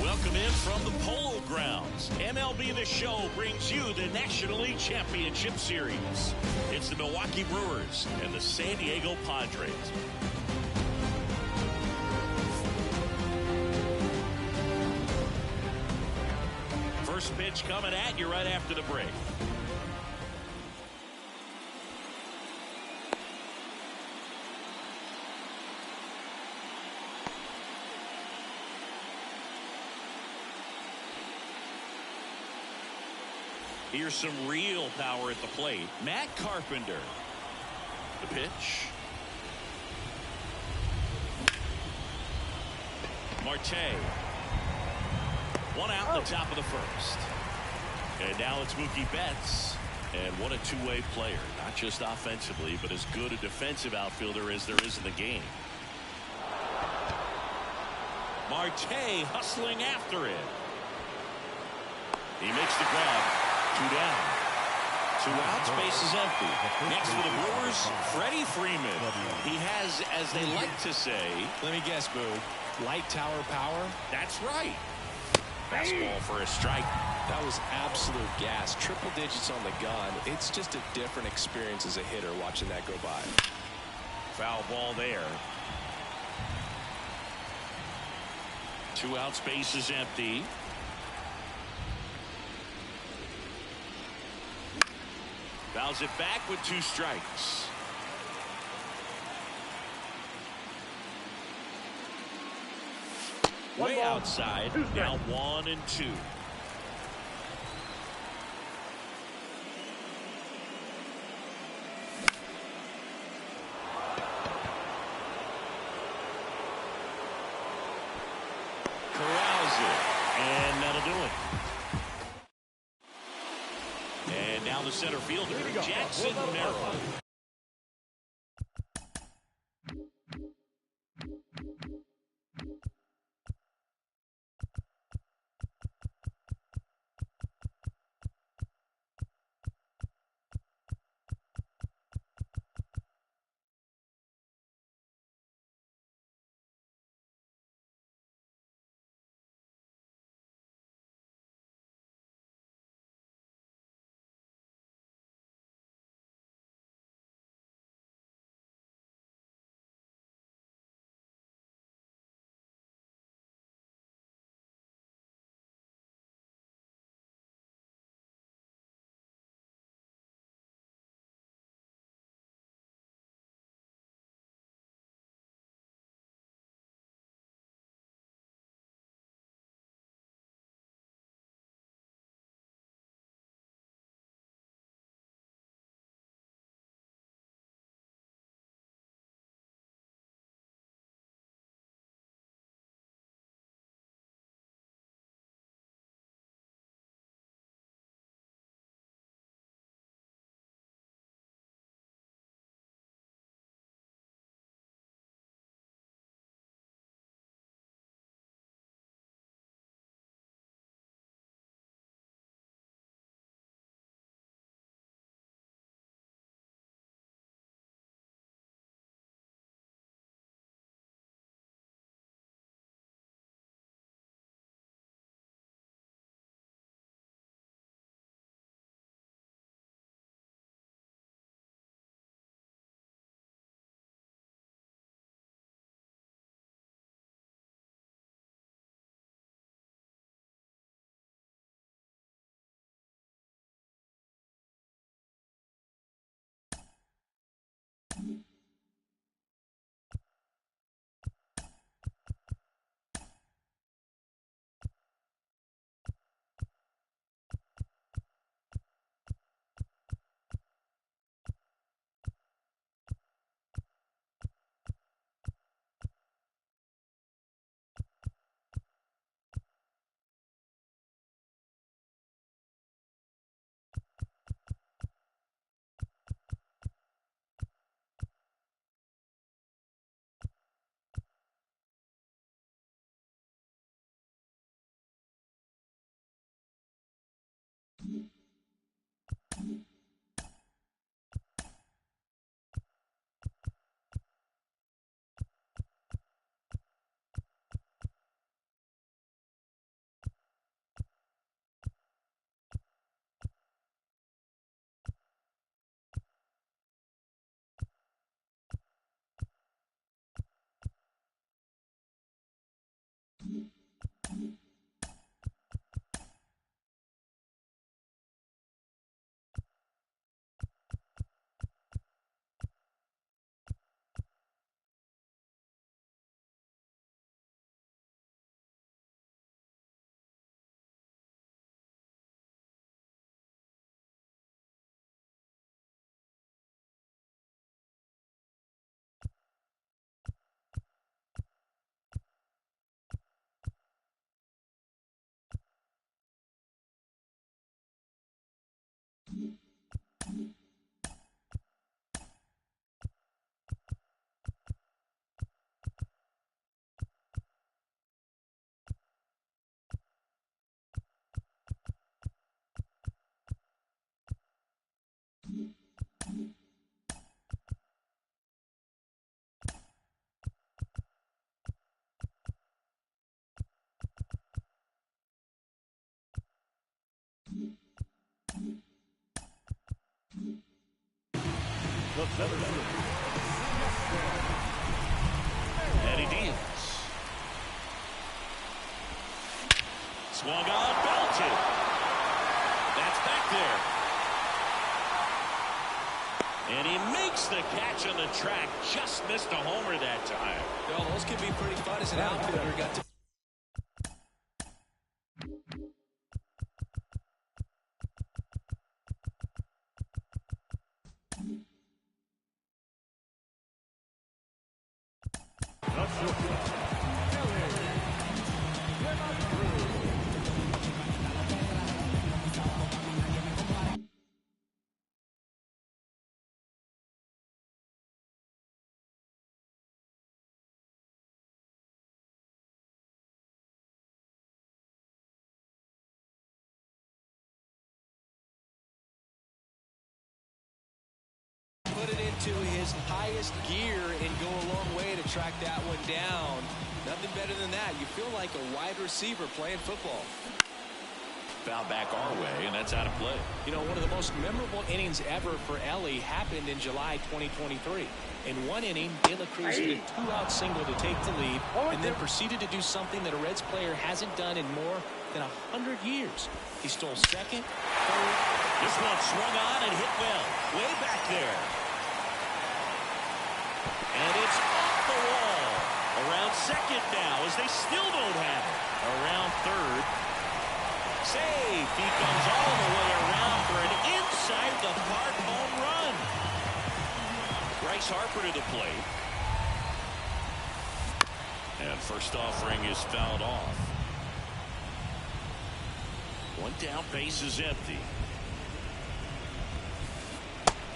Welcome in from the Polo Grounds. MLB The Show brings you the National League Championship Series. It's the Milwaukee Brewers and the San Diego Padres. First pitch coming at you right after the break. Here's some real power at the plate. Matt Carpenter. The pitch. Marte. One out in the top of the first. And now it's Mookie Betts. And what a two-way player. Not just offensively, but as good a defensive outfielder as there is in the game. Marte hustling after it. He makes the grab. 2 down. 2 outs, base is empty. Next for the Brewers, Freddie Freeman. He has, as they like to say, Let me guess, Boo. Light tower power? that's right. Fastball for a strike. That was absolute gas. Triple digits on the gun. It's just a different experience as a hitter watching that go by. Foul ball there. 2 outs, base is empty. Fouls it back with 2 strikes. Way outside. Now 1-2. Corrals it, and that'll do it. And now the center fielder, Jackson Merrill. Eddie Diaz. Swung on, belted. That's back there. And he makes the catch on the track. Just missed a homer that time. Well, those can be pretty fun as an outfielder. Got to put it into his highest gear and go a long way to track that one down. Nothing better than that. You feel like a wide receiver playing football. Foul back our way, and that's out of play. You know, one of the most memorable innings ever for Ellie happened in July 2023. In one inning, De La Cruz hit a two-out single to take the lead and then proceeded to do something that a Reds player hasn't done in more than 100 years. He stole second, third. This one swung on and hit well. Way back there. And it's off the wall. Around second now as they still don't have it. Around third. Save. He comes all the way around for an inside the park home run. Bryce Harper to the plate. And first offering is fouled off. One down, base is empty.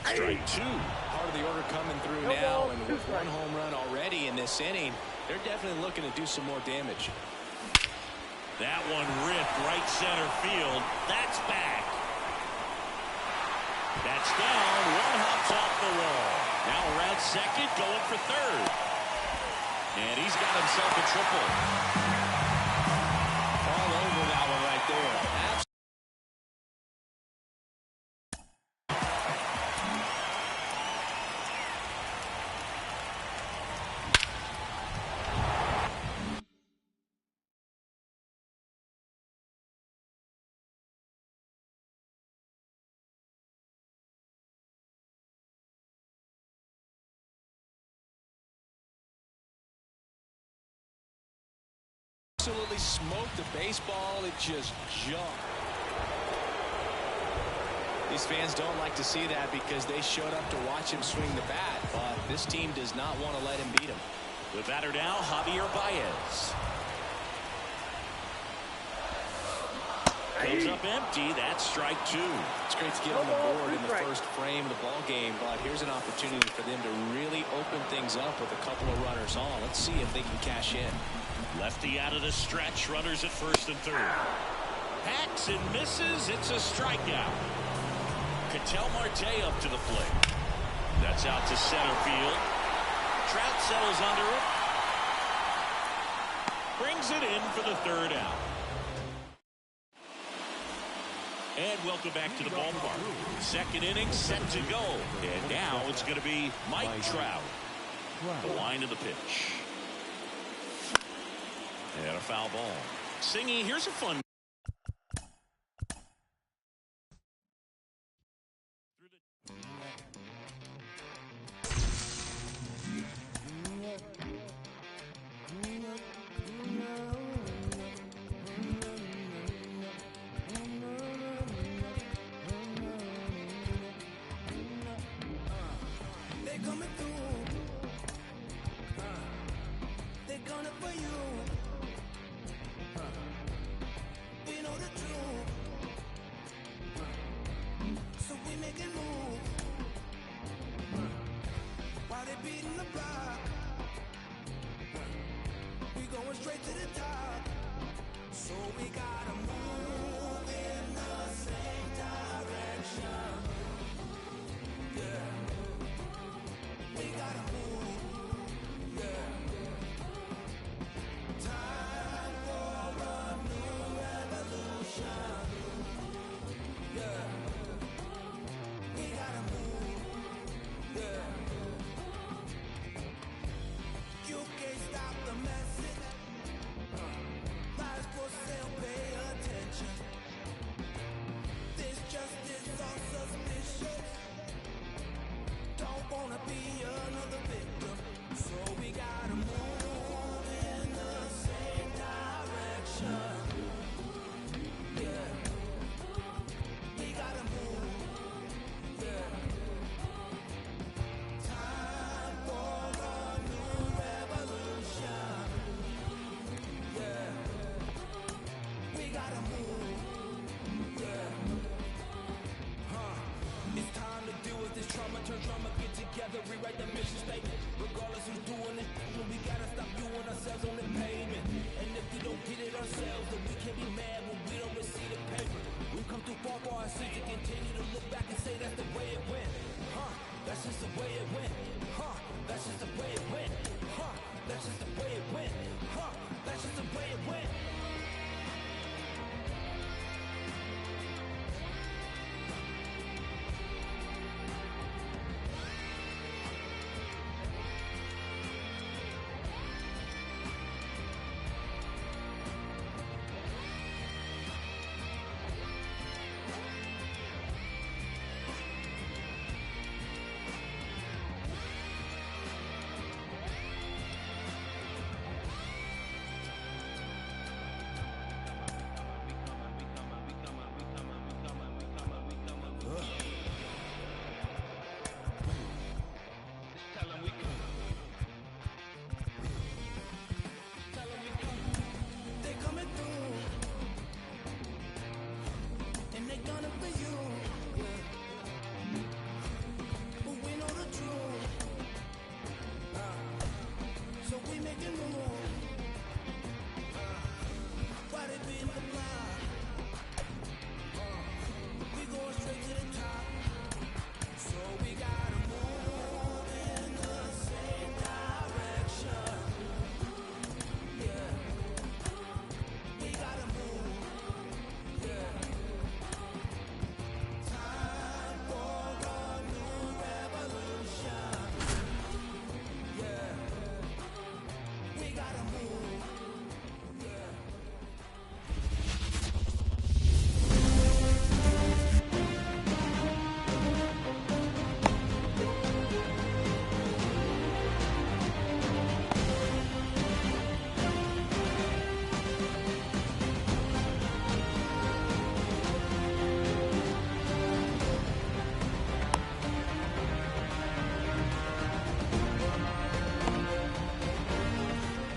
Strike two. Part of the order coming through now, and with one home run already in this inning, they're definitely looking to do some more damage. That one ripped right center field. That's back. That's down. One hops off the wall. Now around second, going for third. And he's got himself a triple. All over that one right there. Absolutely smoked the baseball. It just jumped. These fans don't like to see that because they showed up to watch him swing the bat, but this team does not want to let him beat him. The batter now, Javier Baez. Goes up empty. That's strike two. It's great to get on the board in the first frame of the ball game, but here's an opportunity for them to really open things up with a couple of runners on. Let's see if they can cash in. Lefty out of the stretch. Runners at first and third. Hacks and misses. It's a strikeout. Ketel Marte up to the plate. That's out to center field. Trout settles under it. Brings it in for the third out. And welcome back to the ballpark. Second inning set to go. And now it's going to be Mike Trout. The line of the pitch. And a foul ball. Singy, here's a fun.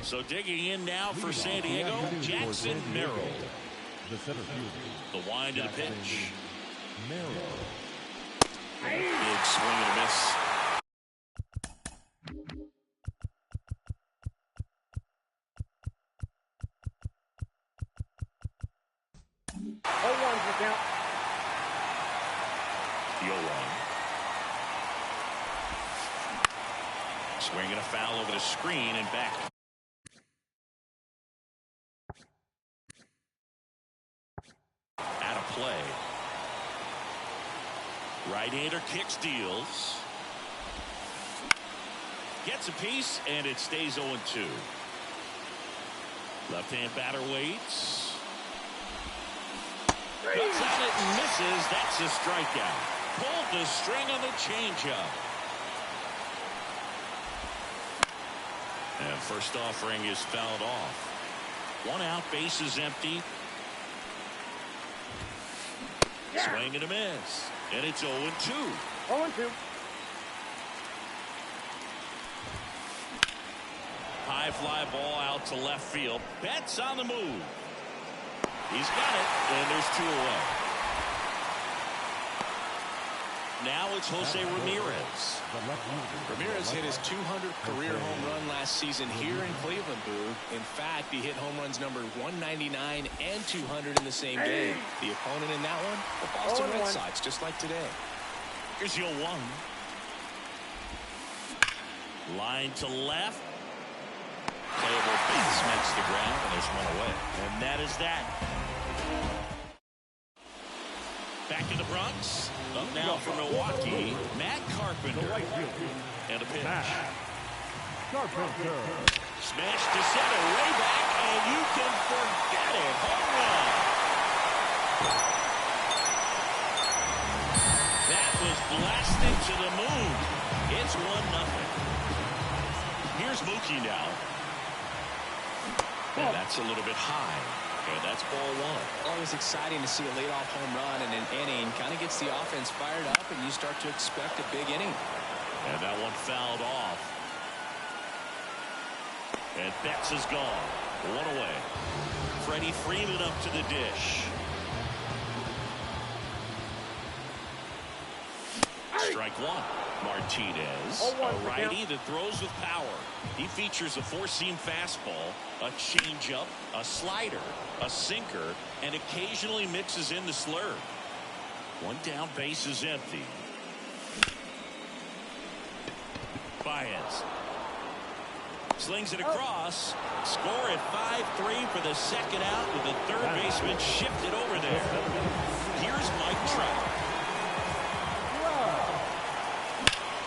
So digging in now for San Diego, Jackson Merrill. The center fielder. The wind of the pitch. Merrill. Big swing and a miss. The 0-1. Swinging a foul over the screen and back. Out of play. Right-hander kicks, deals. Gets a piece, and it stays 0-2. Left-hand batter waits. Cuts on it and misses. That's a strikeout. Pulled the string on the changeup. And first offering is fouled off. 1 out, base is empty. Swing and a miss. And it's 0-2. 0-2. High fly ball out to left field. Betts on the move. He's got it, and there's 2 away. Now it's Jose Ramirez. Ramirez hit his 200th career home run last season here in Cleveland, Boo. In fact, he hit home runs number 199 and 200 in the same game. The opponent in that one, the Boston Red Sox, just like today. Here's the 0-1. Line to left. Playable base makes the grab, and there's 1 away. And that is that. Back to the Bronx. Up now for Milwaukee, Matt Carpenter. And a pitch. Carpenter. Smash to center, way back, and you can forget it. Home run. That was blasted to the moon. It's 1-0. Here's Mookie now. And that's a little bit high. And that's ball 1. Always exciting to see a leadoff home run in an inning. Kind of gets the offense fired up, and you start to expect a big inning. And that one fouled off. And Betts is gone. 1 away. Freddie Freeman up to the dish. Strike 1. Martinez, a righty that throws with power. He features a 4-seam fastball, a changeup, a slider, a sinker, and occasionally mixes in the slurve. 1 down, base is empty. Baez slings it across. Score at 5-3 for the second out with the third baseman shifted over there. Here's Mike Trout.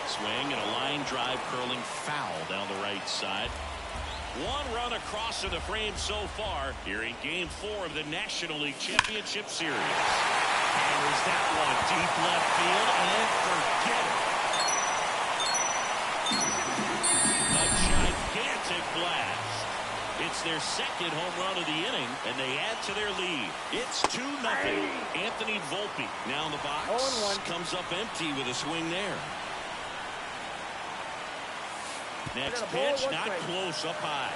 Swing and a line drive curling foul down the right side. 1 run across in the frame so far here in Game 4 of the National League Championship Series. Hammers that one deep left field and forget it. A gigantic blast. It's their second home run of the inning, and they add to their lead. It's 2-0. Anthony Volpe now in the box. Comes up empty with a swing there. Next pitch, not close, up high.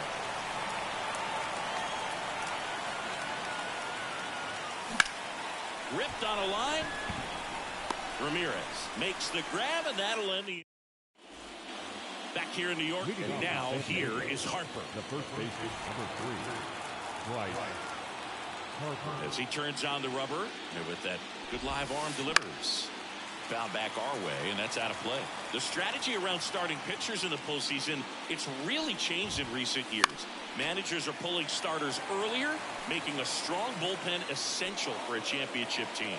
Ripped on a line. Ramirez makes the grab, and that'll end the... Back here in New York, and now here is Harper. The first baseman, number 3. Right. Harper. As he turns on the rubber, and with that good live arm delivers. Foul back our way, and that's out of play. The strategy around starting pitchers in the postseason, it's really changed in recent years. Managers are pulling starters earlier, making a strong bullpen essential for a championship team.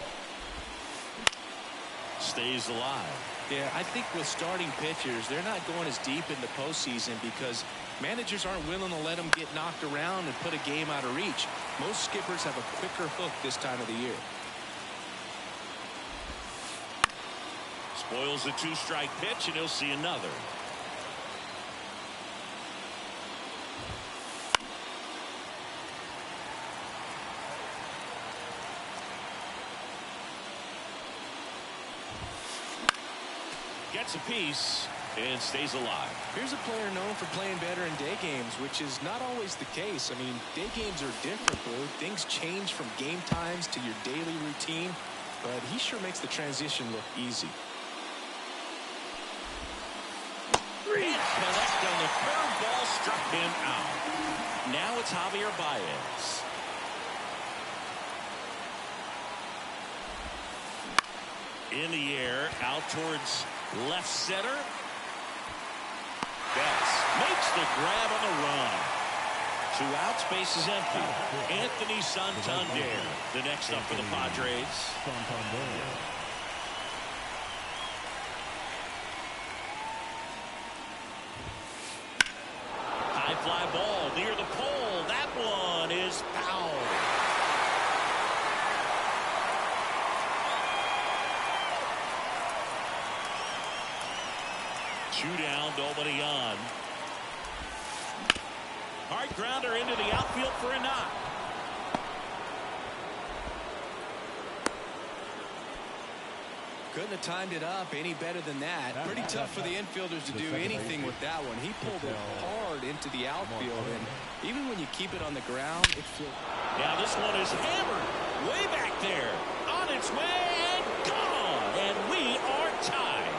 Stays alive. Yeah, I think with starting pitchers, they're not going as deep in the postseason because managers aren't willing to let them get knocked around and put a game out of reach. Most skippers have a quicker hook this time of the year. Spoils the 2-strike pitch, and he'll see another. Gets a piece. and stays alive. Here's a player known for playing better in day games, which is not always the case. I mean, day games are different, Blue. Things change from game times to your daily routine, but he sure makes the transition look easy. Can't connect on the curveball, struck him out. Now it's Javier Baez. In the air, out towards left center. Betts makes the grab on the run. 2 outs, base is empty. Anthony Santander, the next up for the Padres. High fly ball near the pole. That one is foul. Two down, nobody on. Hard grounder into the outfield for a knock. Couldn't have timed it up any better than that. Pretty tough for the infielders to do anything with that one. He pulled it hard into the outfield, and even when you keep it on the ground, it feels... Now this one is hammered way back there. On its way and gone. And we are tied.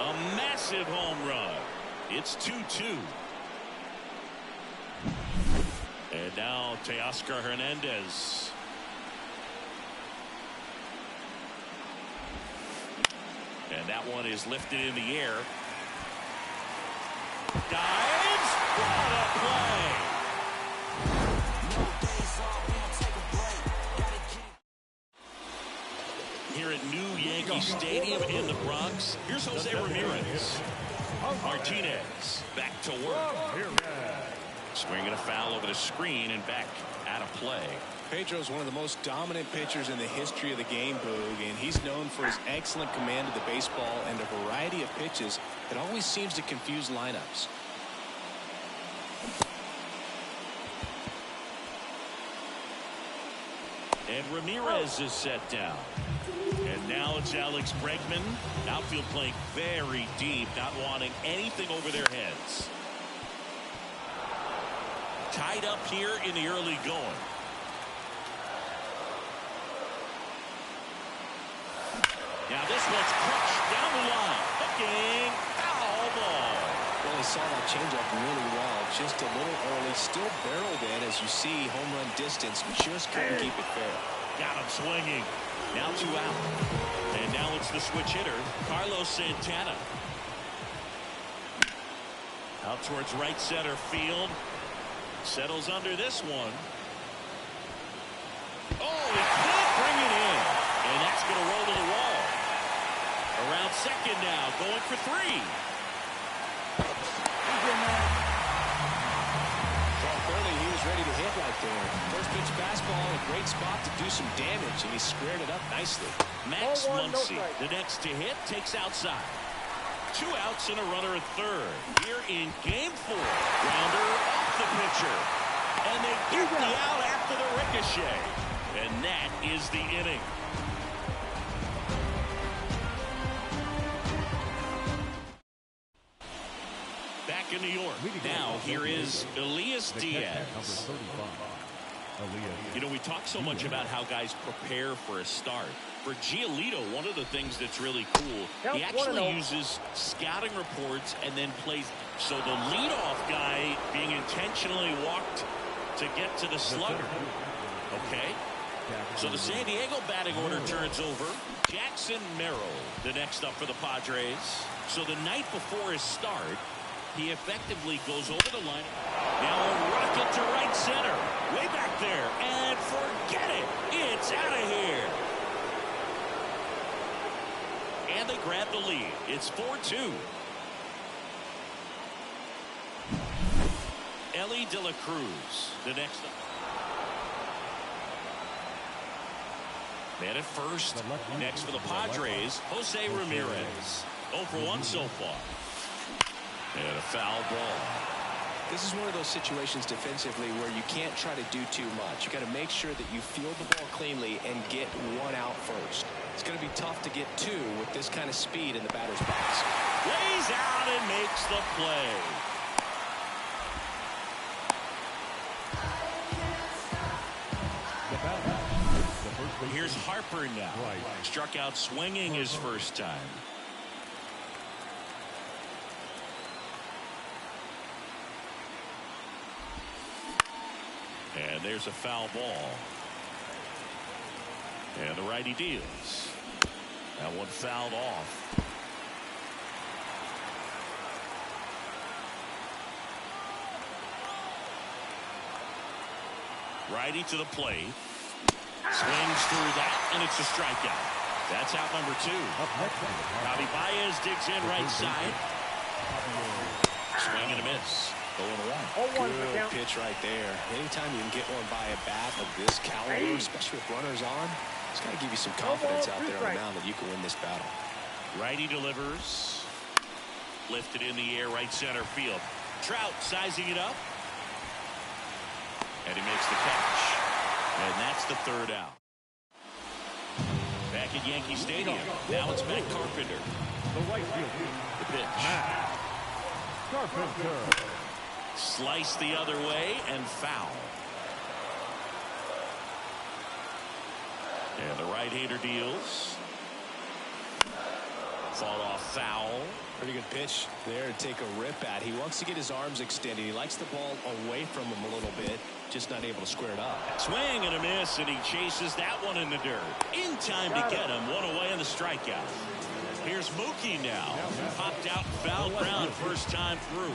A massive home run. It's 2-2. And now Teoscar Hernandez. And that one is lifted in the air. Dives. What a play. Here at New Yankee Stadium in the Bronx, here's Jose Ramirez. Martinez back to work. Swinging a foul over the screen and back out of play. Pedro's one of the most dominant pitchers in the history of the game, Boog, and he's known for his excellent command of the baseball and a variety of pitches that always seems to confuse lineups. And Ramirez is set down. And now it's Alex Bregman. Outfield playing very deep, not wanting anything over their heads. Tied up here in the early going. Now this one's crushed down the line. Hooking, foul ball. Well, he saw that changeup really well. Just a little early, still barreled in. As you see, home run distance, just couldn't keep it fair. Got him swinging. Now 2 out. And now it's the switch hitter, Carlos Santana. Out towards right center field. Settles under this one. Oh, he can't bring it in. And that's going to roll to the wall. Around second now, going for 3. Well, clearly he was ready to hit right there. First pitch fastball, a great spot to do some damage, and he squared it up nicely. Max Muncy, the next to hit, takes outside. 2 outs and a runner at third. Here in game 4. Grounder off the pitcher. And they get the out after the ricochet. And that is the inning. Back in New York. Now here is Elias Diaz. You know, we talk so much about how guys prepare for a start. For Giolito, one of the things that's really cool, he actually uses scouting reports and then plays. So the leadoff guy being intentionally walked to get to the slugger. Okay. So the San Diego batting order turns over. Jackson Merrill, the next up for the Padres. So the night before his start, he effectively goes over the line. Now a rocket to right center. Way back there. And forget it. It's out of here. And they grab the lead. It's 4-2. Ellie De La Cruz, the next up. Man at first. Next for the Padres, Jose Ramirez. 0 for 1 so far. And a foul ball. This is one of those situations defensively where you can't try to do too much. You got to make sure that you field the ball cleanly and get 1 out first. It's going to be tough to get two with this kind of speed in the batter's box. Lays out and makes the play. Here's Harper now. Struck out swinging his first time. And there's a foul ball. And the righty deals. That one fouled off. Righty to the plate. Swings through that, and it's a strikeout. That's out number 2. Javi Baez digs in right side. Swing and a miss. 0-1. Good pitch right there. Anytime you can get one by a bat of this caliber, especially with runners on, it's got to give you some confidence out there on the mound that you can win this battle. Righty delivers. Lifted in the air, right center field. Trout sizing it up. And he makes the catch. And that's the 3rd out. Back at Yankee Stadium. Now it's Matt Carpenter. The right fielder. The pitch. Carpenter. Slice the other way and foul. And the right-hander deals. Fought off foul. Pretty good pitch there to take a rip at. He wants to get his arms extended. He likes the ball away from him a little bit. Just not able to square it up. Swing and a miss, and he chases that one in the dirt. In time to get him. One away on the strikeout. Here's Mookie now. Popped out foul ground first time through.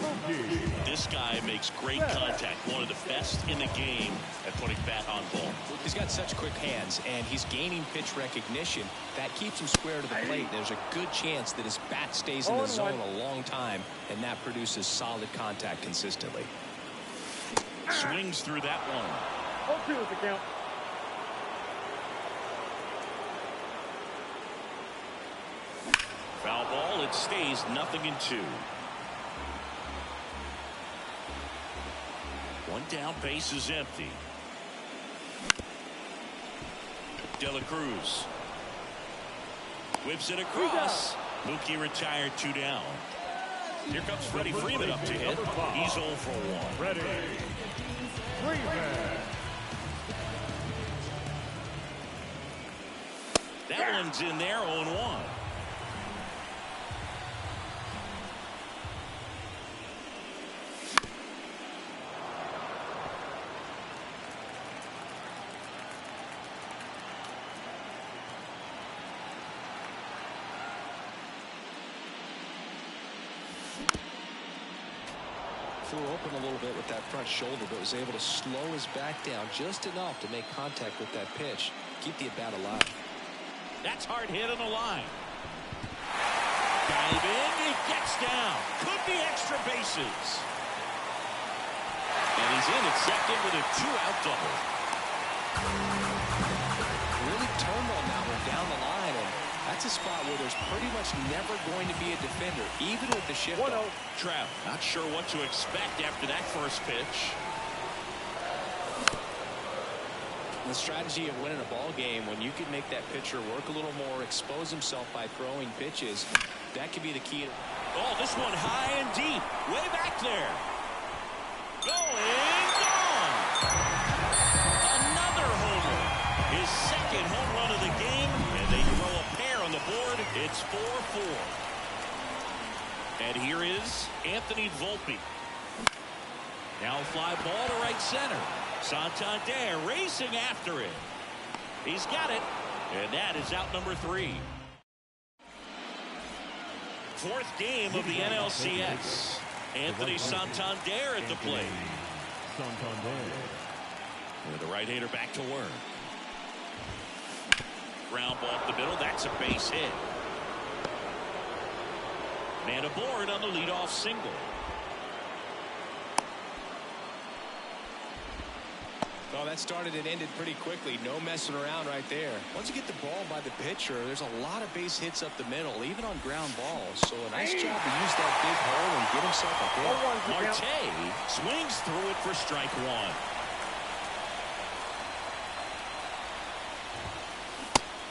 This guy makes great contact. One of the best in the game at putting bat on ball. He's got such quick hands, and he's gaining pitch recognition. That keeps him square to the plate. There's a good chance that his bat stays in the zone a long time, and that produces solid contact consistently. Swings through that one. 0-2 is the count. Foul ball. It stays 0-2. One down, base is empty. De La Cruz whips it across. Mookie retired, 2 down. Here comes Freddie Freeman up to hit. He's 0 for 1. Freddie Freeman. That one's in there, 0-1. Flew open a little bit with that front shoulder, but was able to slow his back down just enough to make contact with that pitch. Keep the at-bat alive. That's hard hit on the line. Diving, he gets down. Could be extra bases. And he's in at second with a 2-out double. Really turned on that one down the line, and that's a spot where there's pretty much never going to be a defender, even with the shift. Trout, not sure what to expect after that first pitch. The strategy of winning a ball game, when you can make that pitcher work a little more, expose himself by throwing pitches, that could be the key. Oh, this one high and deep, way back there. Going, gone. Another homer. His second home run of the game, and they throw a pair on the board. It's 4-4. And here is Anthony Volpe. Now a fly ball to right center. Santander racing after it. He's got it. And that is out number 3. Fourth game of the NLCS. Anthony Santander at the plate. And the right-hander back to work. Ground ball up the middle. That's a base hit. Man aboard on the leadoff single. Well, that started and ended pretty quickly. No messing around right there. Once you get the ball by the pitcher, there's a lot of base hits up the middle, even on ground balls. So a nice job to use that big hole and get himself a hit. Marte swings through it for strike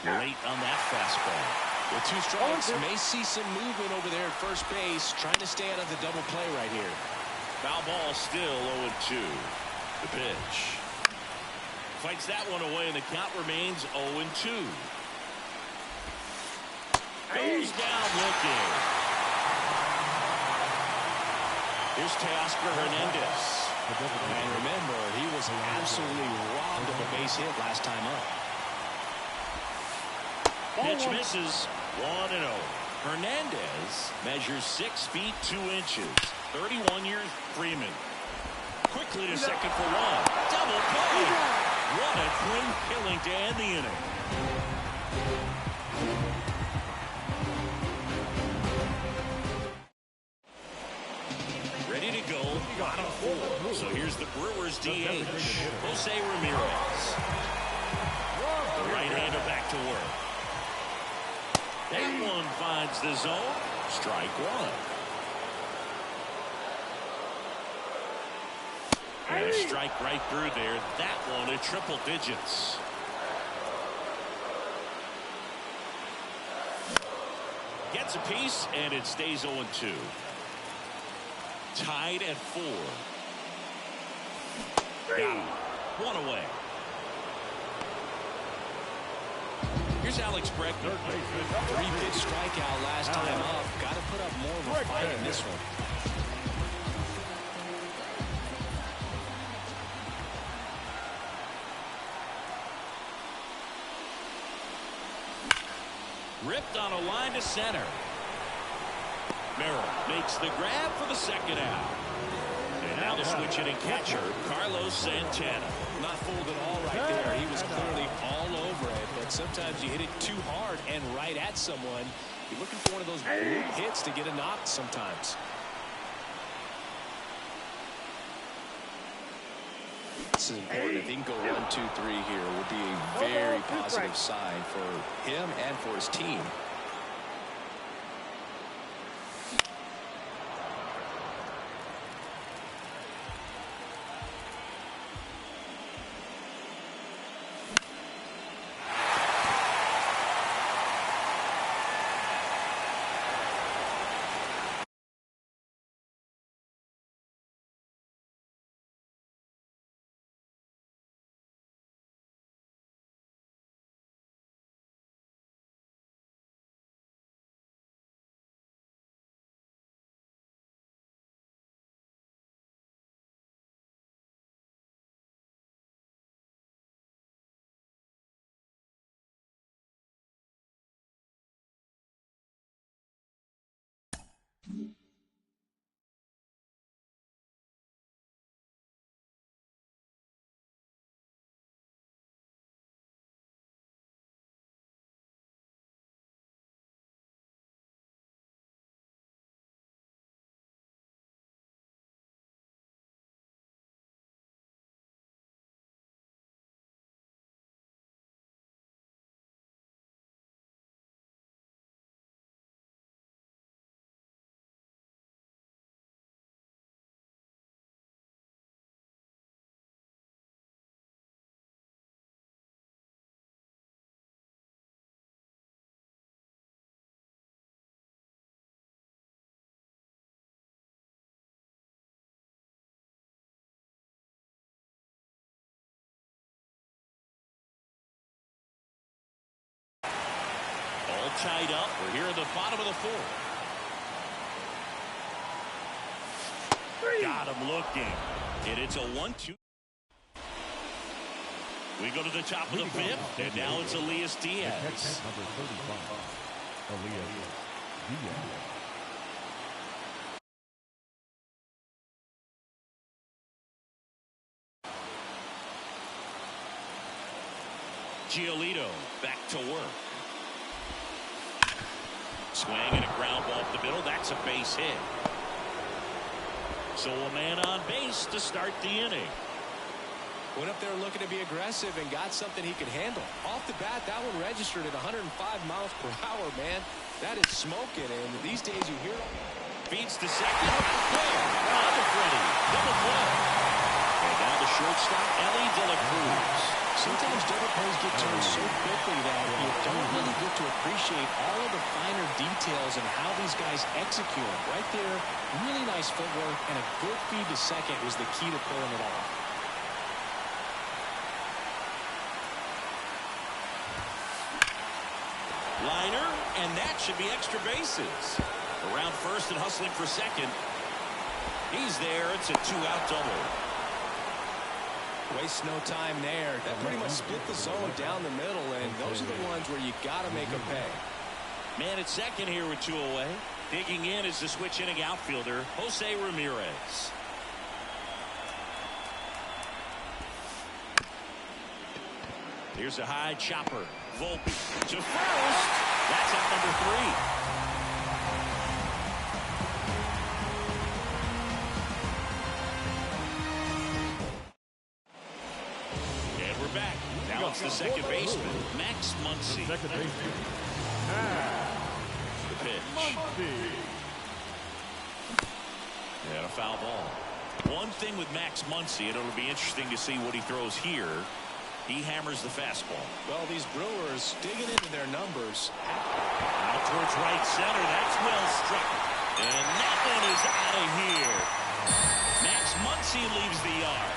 1. Late on that fastball. With 2 strikes, may see some movement over there at first base, trying to stay out of the double play right here. Foul ball, still 0-2. The pitch. Fights that one away, and the count remains 0-2. Goes down looking. Here's Teoscar Hernandez. And remember, he was absolutely robbed of a base hit last time up. Pitch misses. 1-0. Hernandez measures 6 feet 2 inches. 31 years. Freeman. Quickly to second for 1. Double play. What a clean killing to end the inning. Ready to go. Bottom 4. So here's the Brewers DH, Jose Ramirez. The right-hander back to work. That one finds the zone. Strike 1. And a strike right through there. That one at triple digits. Gets a piece, and it stays 0-2. Tied at 4. Got him. 1 away. Here's Alex Bregman. 3-pitch strikeout last time up. Got to put up more of a fight in this one. Ripped on a line to center. Merrill makes the grab for the second out. And now the switch hitting catcher, Carlos Santana. Not fooled at all right there. He was clearly all over it, but sometimes you hit it too hard and right at someone. You're looking for one of those group hits to get a knock sometimes. This is important. If he can go 1, 2, 3 here, it would be a very positive sign for him and for his team. Tied up. We're here in the bottom of the 4th. Got him looking. And it's a 1-2. We go to the top of the 5th, and now it's Elias Diaz. Number 35, Elias Diaz. Giolito back to work. Swing and a ground ball up the middle. That's a base hit. So a man on base to start the inning. Went up there looking to be aggressive and got something he could handle. Off the bat, that one registered at 105 miles per hour, man. That is smoking, and these days you hear it. Feeds to second. On to Freddie. Double play. And now the shortstop, Ellie De La Cruz. Sometimes double plays get turned so quickly that you don't really get to appreciate all of the finer details and how these guys execute it. Right there, really nice footwork, and a good feed to second was the key to pulling it off. Liner, and that should be extra bases. Around first and hustling for second. He's there. It's a 2-out double. Waste no time there. That pretty much split the zone down the middle, and those are the ones where you got to make them pay. Man at second here with 2 away. Digging in is the switch inning outfielder, Jose Ramirez. Here's a high chopper. Volpe to first. That's out number 3. Back. Now it's the second baseman, Max Muncy. Second baseman. The pitch. And a foul ball. One thing with Max Muncy, and it'll be interesting to see what he throws here. He hammers the fastball. Well, these Brewers digging into their numbers. Out towards right center. That's well struck. And that one is out of here. Max Muncy leaves the yard.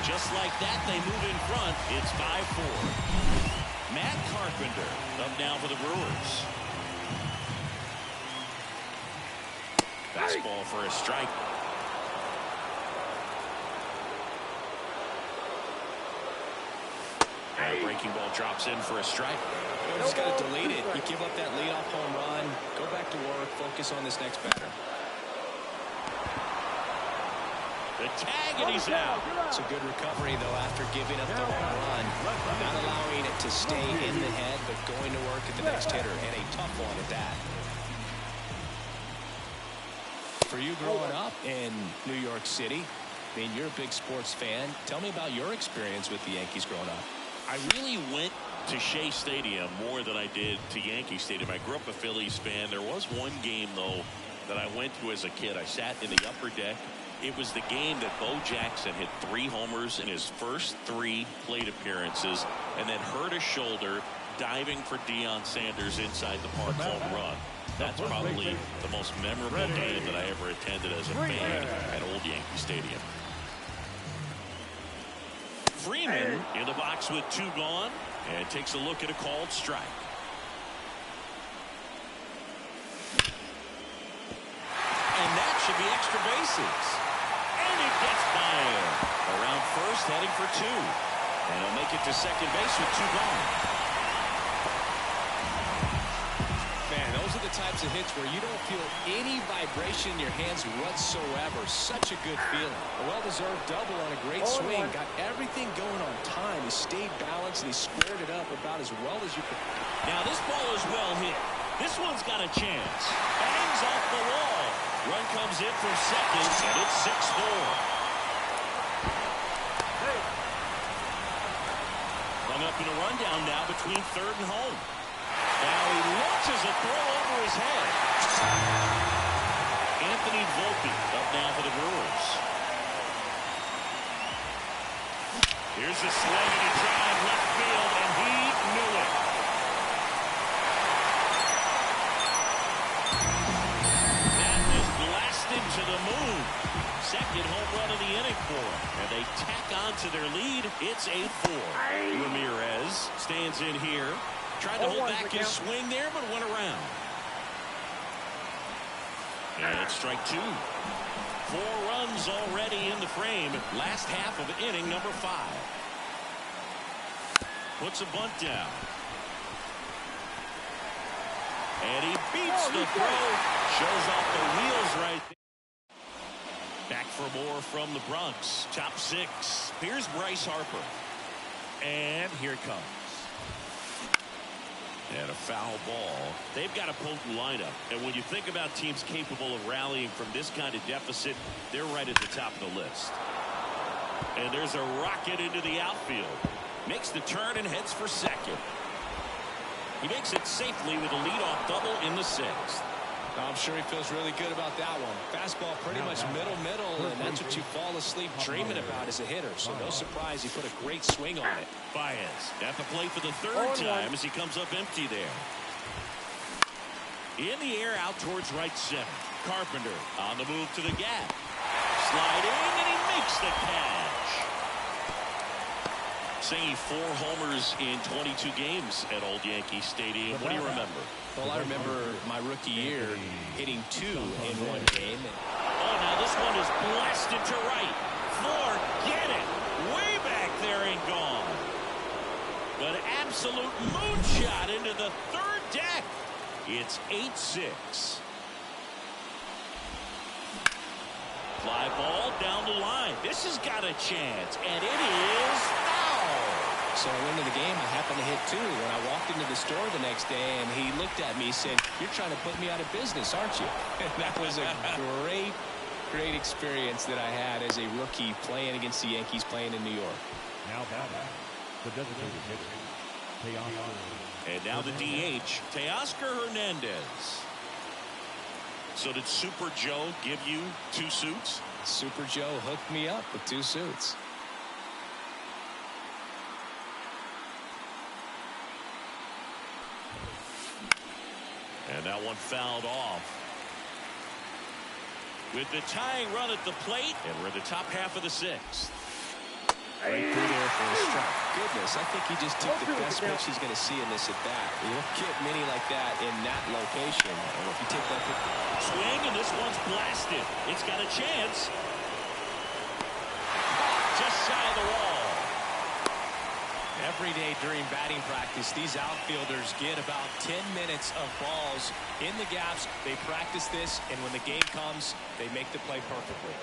Just like that, they move in front. It's 5-4. Matt Carpenter up now for the Brewers. Fastball for a strike. And a breaking ball drops in for a strike. You just got to delete it. You give up that leadoff home run. Go back to work. Focus on this next batter. The tag, and he's out. It's a good recovery, though, after giving up the home run. Not allowing it to stay in the head, but going to work at the next hitter, and a tough one at that. For you growing up in New York City, I mean, you're a big sports fan. Tell me about your experience with the Yankees growing up. I really went to Shea Stadium more than I did to Yankee Stadium. I grew up a Phillies fan. There was one game, though, that I went to as a kid. I sat in the upper deck. It was the game that Bo Jackson hit 3 homers in his first 3 plate appearances and then hurt his shoulder diving for Deion Sanders inside the park home run. That's probably the most memorable game that I ever attended as a fan at Old Yankee Stadium. Freeman in the box with 2 gone and takes a look at a called strike. And that should be extra bases. And it gets by him. Around first, heading for 2. And he'll make it to second base with 2 gone. Man, those are the types of hits where you don't feel any vibration in your hands whatsoever. Such a good feeling. A well-deserved double on a great swing. Got everything going on time. He stayed balanced and he squared it up about as well as you could. Now this ball is well hit. This one's got a chance. Bangs off the wall. Run comes in from second, and it's 6-4. Hung up in a rundown now between third and home. Now he launches a throw over his head. Anthony Volpe up now for the Brewers. Here's a swing and a drive left field, and he knew it. To the moon. Second home run of the inning for him. And they tack on to their lead. It's 8-4. Ramirez stands in here. Tried to hold back his swing there, but went around. And it's strike 2. 4 runs already in the frame. Last half of inning number 5. Puts a bunt down. And he beats the throw. Shows off the wheels right there. Back for more from the Bronx. Top 6. Here's Bryce Harper. And here it comes. And a foul ball. They've got a potent lineup. And when you think about teams capable of rallying from this kind of deficit, they're right at the top of the list. And there's a rocket into the outfield. Makes the turn and heads for second. He makes it safely with a leadoff double in the 6th. I'm sure he feels really good about that one. Fastball pretty much middle, and that's what you fall asleep dreaming about as a hitter. So no surprise he put a great swing on it. Baez at the plate for the third time as he comes up empty there. In the air out towards right center. Carpenter on the move to the gap. Sliding, and he makes the catch. Saying 4 homers in 22 games at Old Yankee Stadium. What do you remember? Well, I remember my rookie year hitting 2 in one game. Oh, now this one is blasted to right. Forget it. Way back there and gone. But absolute moonshot into the third deck. It's 8-6. Fly ball down the line. This has got a chance, and it is foul. So I went into the game. I happened to hit 2 when I walked into the store the next day, and he looked at me and said, "You're trying to put me out of business, aren't you?" And that was a great experience that I had as a rookie playing against the Yankees, playing in New York. Now batting, the designated hitter, And now the DH, Teoscar Hernandez. So did Super Joe give you 2 suits? Super Joe hooked me up with 2 suits. And that one fouled off. With the tying run at the plate, and we're in the top half of the 6th. Right through there for a strike. Goodness, I think he just took the best pitch he's going to see in this at bat. You don't get many like that in that location. I don't know if you take that pitch. Swing, and this one's blasted. It's got a chance. Just shy of the wall. Every day during batting practice, these outfielders get about 10 minutes of balls in the gaps. They practice this, and when the game comes, they make the play perfectly.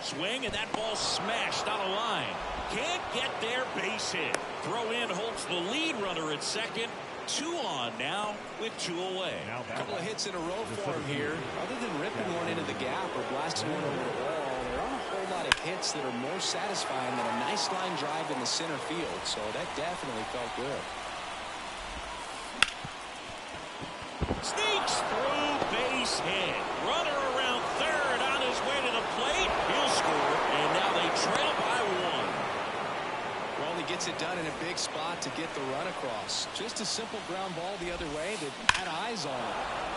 Swing, and that ball smashed on a line. Can't get there, base hit. Throw in holds the lead runner at second. 2 on now with 2 away. A couple of hits in a row for him here. Other than ripping one into the gap or blasting one over the wall, there aren't a whole lot of hits that are more satisfying than a nice line drive in the center field. So that definitely felt good. Sneaks through, base hit. Runner around third on his way to the plate. He'll score, and now they trail by 1. Well, he gets it done in a big spot to get the run across. Just a simple ground ball the other way that had eyes on it.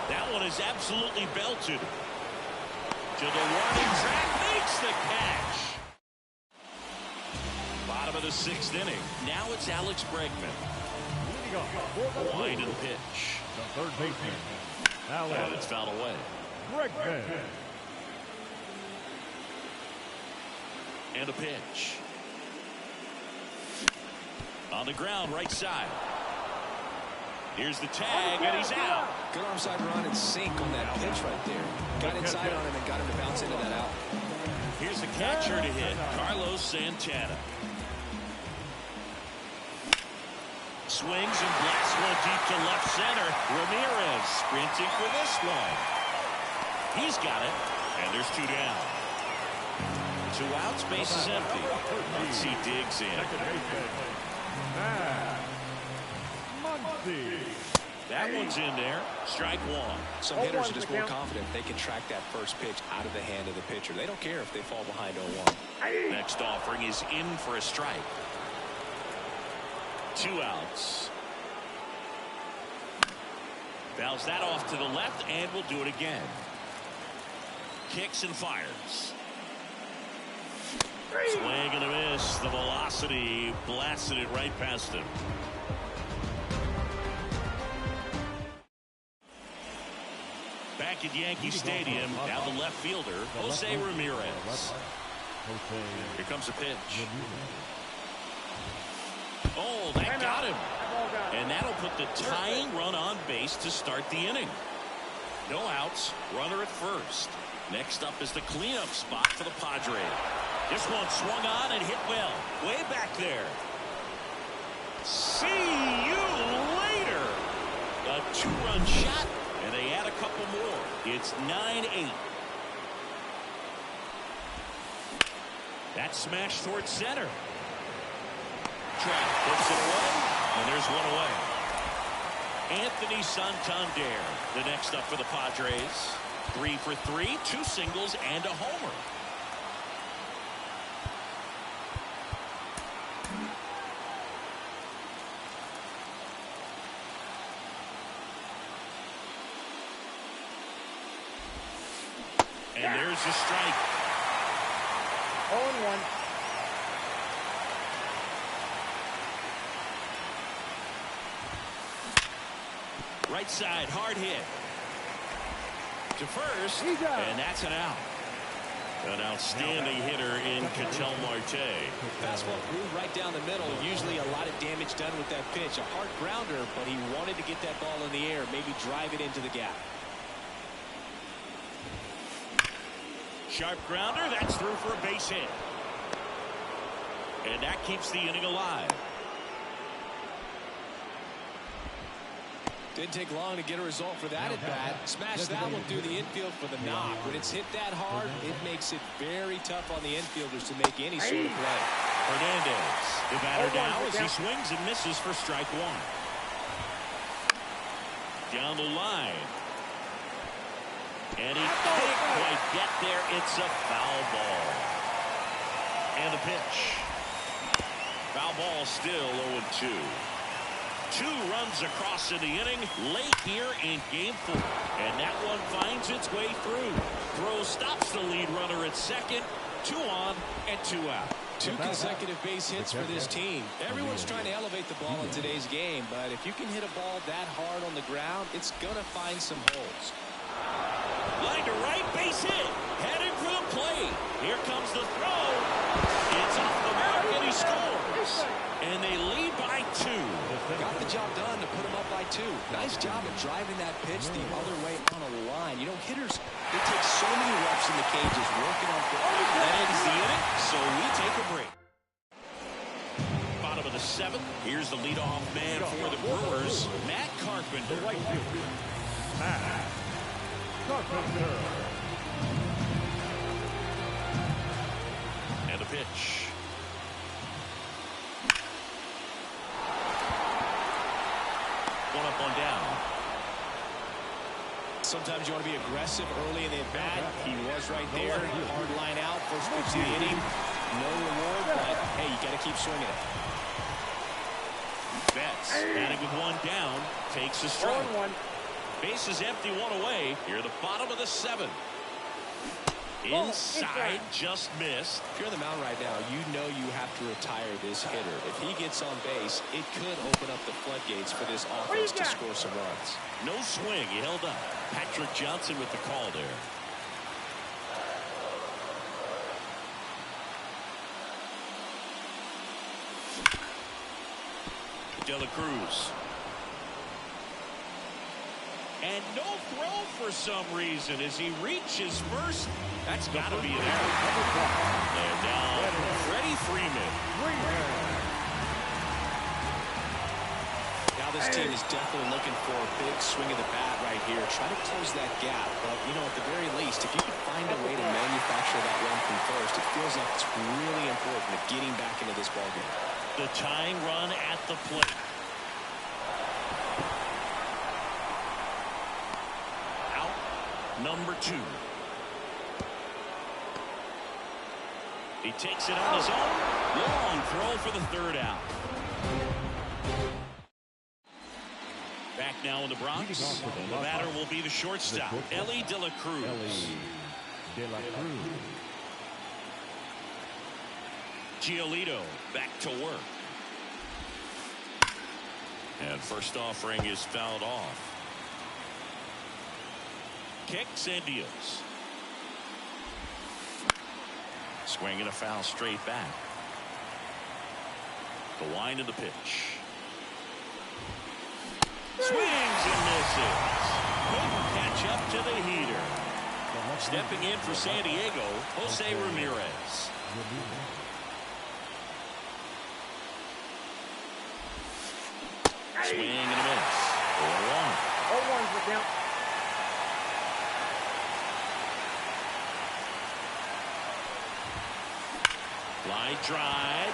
That one is absolutely belted. To the warning track, makes the catch. Bottom of the 6th inning. Now it's Alex Bregman. Wide to the pitch. the third baseman, And it's fouled away. Bregman. And a pitch. On the ground, right side. Here's the tag, and he's out. Good onside run and sink on that pitch right there. Got inside on him and got him to bounce into that out. Here's the catcher to hit, Carlos Santana. Swings and blasts one deep to left center. Ramirez sprinting for this one. He's got it, and there's 2 down. 2 outs, base is empty. Muncy digs in. That one's in there. Strike 1. Some hitters are just more confident they can track that first pitch out of the hand of the pitcher. They don't care if they fall behind 0-1. Next offering is in for a strike. 2 outs. Fouls that off to the left and will do it again. Kicks and fires. Swing and a miss. The velocity blasted it right past him. Back at Yankee Stadium, now the left fielder, Jose Ramirez. Here comes a pitch. Oh, that got him. And that'll put the tying run on base to start the inning. No outs, runner at first. Next up is the cleanup spot for the Padres. This one swung on and hit well. Way back there. See you later. A 2-run shot, and they add a couple more. It's 9-8. That smash towards center. Trout puts it away, and there's 1 away. Anthony Santander, the next up for the Padres. 3 for 3, 2 singles and a homer. And there's a strike. 0-1. Right side, hard hit. To first, and that's an out. An outstanding hitter in Ketel Marte. Fastball grooved right down the middle. Usually a lot of damage done with that pitch. A hard grounder, but he wanted to get that ball in the air, maybe drive it into the gap. Sharp grounder, that's through for a base hit. And that keeps the inning alive. Didn't take long to get a result for that at bat. Smash that one through the infield for the knock. When it's hit that hard, it makes it very tough on the infielders to make any sort of play. Hernandez, the batter now as he swings and misses for strike one. Down the line. And he can't quite get there. It's a foul ball. And the pitch. Foul ball still 0-2. 2 runs across in the inning late here in game 4. And that one finds its way through. Throw stops the lead runner at second. 2 on and 2 out. 2 consecutive base hits for this team. Everyone's trying to elevate the ball in today's game, but if you can hit a ball that hard on the ground, it's going to find some holes. Line to right, base hit. Headed for the plate. Here comes the throw. It's off the mark and he scores. And they lead by 2. Got the job done to put him up by 2. Nice job of driving that pitch the other way on a line. You know, hitters, they take so many reps in the cages working on that ends the inning, so we take a break. Bottom of the 7th. Here's the leadoff man for the Brewers, Matt Carpenter. Matt Carpenter. And the pitch. One up, one down. Sometimes you want to be aggressive early in the at-bat. He was right there. Hard line out. First pitch of the inning. No reward, but hey, you got to keep swinging it. Betts, batting with 1 down, takes a strike. Base is empty, 1 away. Here, the bottom of the 7th. Inside, just missed. If you're on the mound right now, you know you have to retire this hitter. If he gets on base, it could open up the floodgates for this offense to score some runs. No swing, he held up. Patrick Johnson with the call there. De La Cruz. And no throw for some reason as he reaches first. That's got to be an error. And now Freddie Freeman. Now this team is definitely looking for a big swing of the bat right here. Try to close that gap. But, you know, at the very least, if you can find a way to manufacture that run from first, it feels like it's really important to getting back into this ballgame. The tying run at the plate. Number 2. He takes it on his own. Long throw for the 3rd out. Back now in the Bronx. The batter will be the shortstop, Ellie De La Cruz. Giolito back to work. And first offering is fouled off. Kicks and deals. Swing and a foul straight back. The wind of the pitch. Swings and misses. Couldn't catch up to the heater. Stepping in for San Diego, Jose Ramirez. Swing and a miss. 0-1. 0-1 for count. Line drive.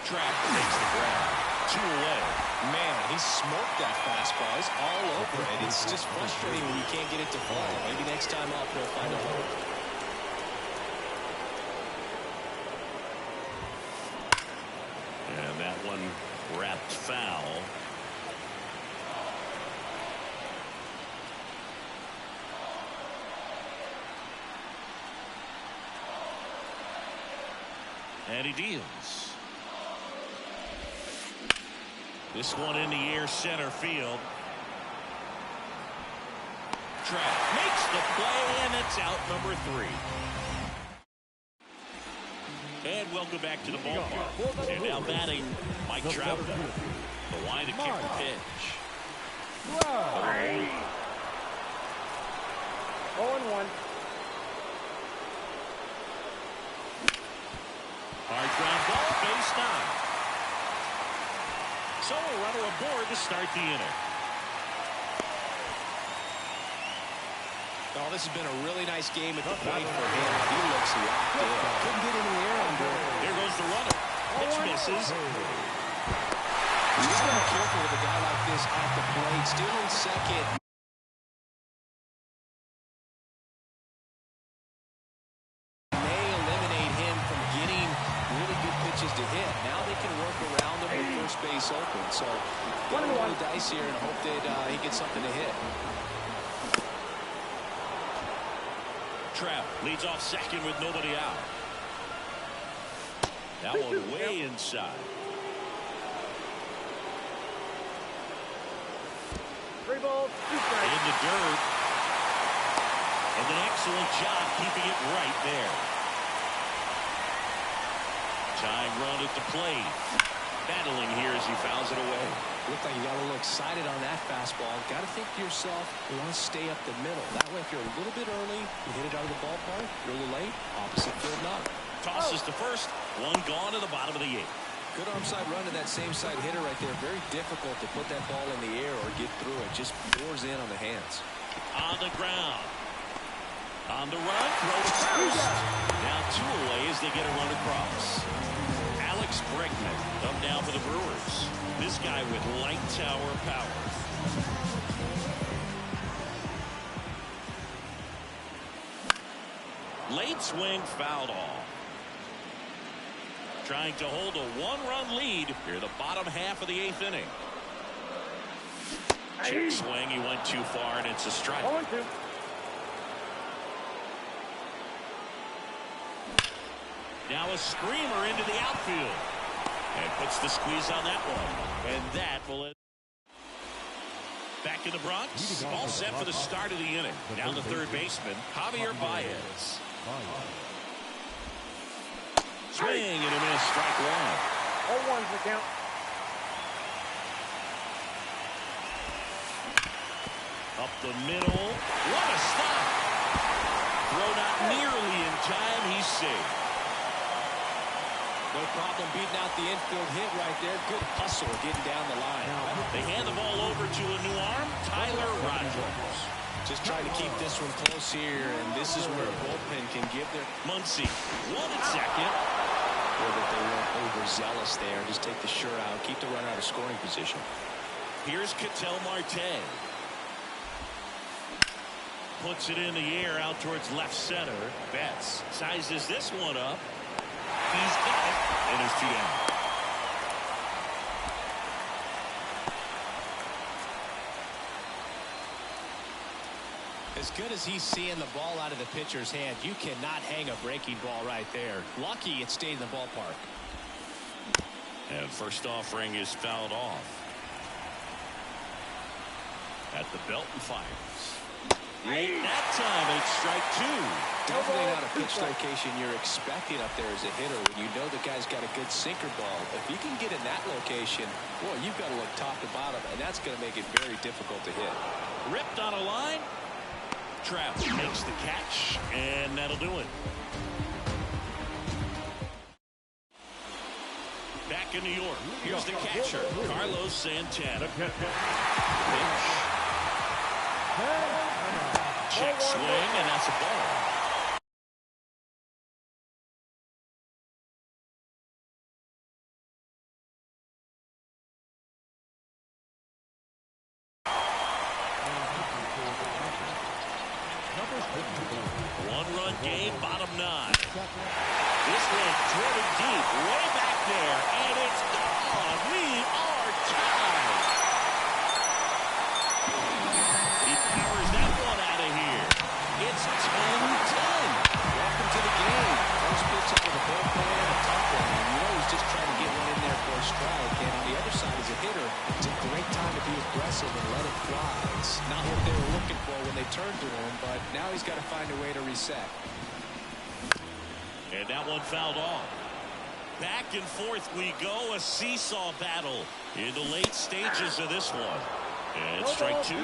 Track takes the grab. 2 away. Man, he smoked that fastball. He's all over it. It's just frustrating when you can't get it to fall. Maybe next time up he'll find a hole. And that one wrapped foul. And he deals. This one in the air, center field. Trout makes the play, and it's out number 3. And welcome back to the ballpark. And now batting Mike Trout. The line to kick the pitch. 0-1. Hard ground ball, base 9. So a runner aboard to start the inning. Oh, this has been a really nice game at the plate for him. He looks locked in. Couldn't get any air on board. There goes the runner. Pitch misses. You just got to be careful with a guy like this at the plate. Still in second. May eliminate him from getting really good pitches to hit. Now they can work around him with first base open. So got to roll the dice here and hope that he gets something to hit. Trout leads off second with nobody out. That one way inside. 3 balls, 2 strikes. In the dirt. And an excellent job keeping it right there. Tying run at the plate. Battling here as he fouls it away. Looked like you got a little excited on that fastball. Got to think to yourself, you want to stay up the middle. That way, if you're a little bit early, you hit it out of the ballpark. You're a little late, opposite field knock. Tosses to first. One gone to the bottom of the 8th. Good arm side run to that same side hitter right there. Very difficult to put that ball in the air or get through it. Just pours in on the hands. On the ground. On the run. Throw to first. Now 2 away as they get a run across. Alex Bregman up now for the Brewers. This guy with light tower power. Late swing fouled off. Trying to hold a 1-run lead here the bottom half of the 8th inning. Check swing, he went too far and it's a strike. 0-2. Now a screamer into the outfield. And puts the squeeze on that one. And that will end. Back in the Bronx. All set for the start of the inning. Down the third baseman, Javier Baez. Swing and a miss. Strike 1. 0-1's the count. Up the middle. What a stop. Throw not nearly in time. He's safe. No problem beating out the infield hit right there. Good hustle getting down the line. They hand the ball over to a new arm, Tyler Rogers. Just trying to keep this one close here, and this is where a bullpen can give their... Muncy, 1 at second. Or that they weren't overzealous there. Just take the shirt out, keep the runner out of scoring position. Here's Ketel Marte. Puts it in the air out towards left center. Betts sizes this one up. He's got it, and there's 2 down. As good as he's seeing the ball out of the pitcher's hand, you cannot hang a breaking ball right there. Lucky it stayed in the ballpark. And first offering is fouled off. At the belt and fires. Late that time, it's strike 2. Definitely not a pitch location you're expecting up there as a hitter when you know the guy's got a good sinker ball. If he can get in that location, boy, you've got to look top to bottom, and that's going to make it very difficult to hit. Ripped on a line. Trout makes the catch, and that'll do it. Back in New York, here's the catcher, Carlos Santana. Check swing, and that's a ball. One-run game, bottom 9. This one driven deep, way back there, and it's gone. We are tied. He powers that one out of here. It's 10-10. Welcome to the game. First pitch up to the bullpen, a tough one. And you know he's just trying to get one in there for a strike. And on the other side, as a hitter, it's a great time to be aggressive and let it fly. It's not what they were looking for when they turned to him, but now he's got to find a way to reset. And that one fouled off. Back and forth we go, a seesaw battle in the late stages of this one. And strike 2.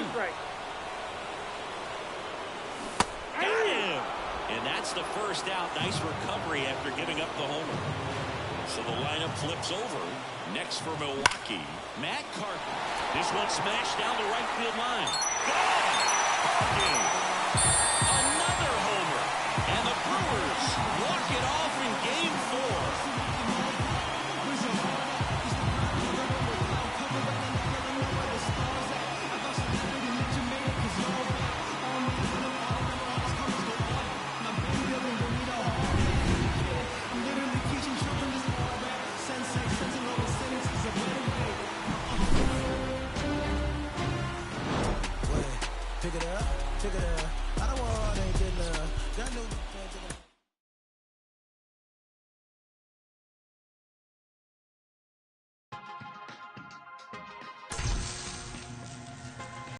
Got him! And that's the first out. Nice recovery after giving up the homer. So the lineup flips over. Next for Milwaukee, Matt Carpenter. This one smashed down the right field line. Gone! Parking! Another homer. And the Brewers walk it off in Game 4. Pick it up, I don't want all that good love.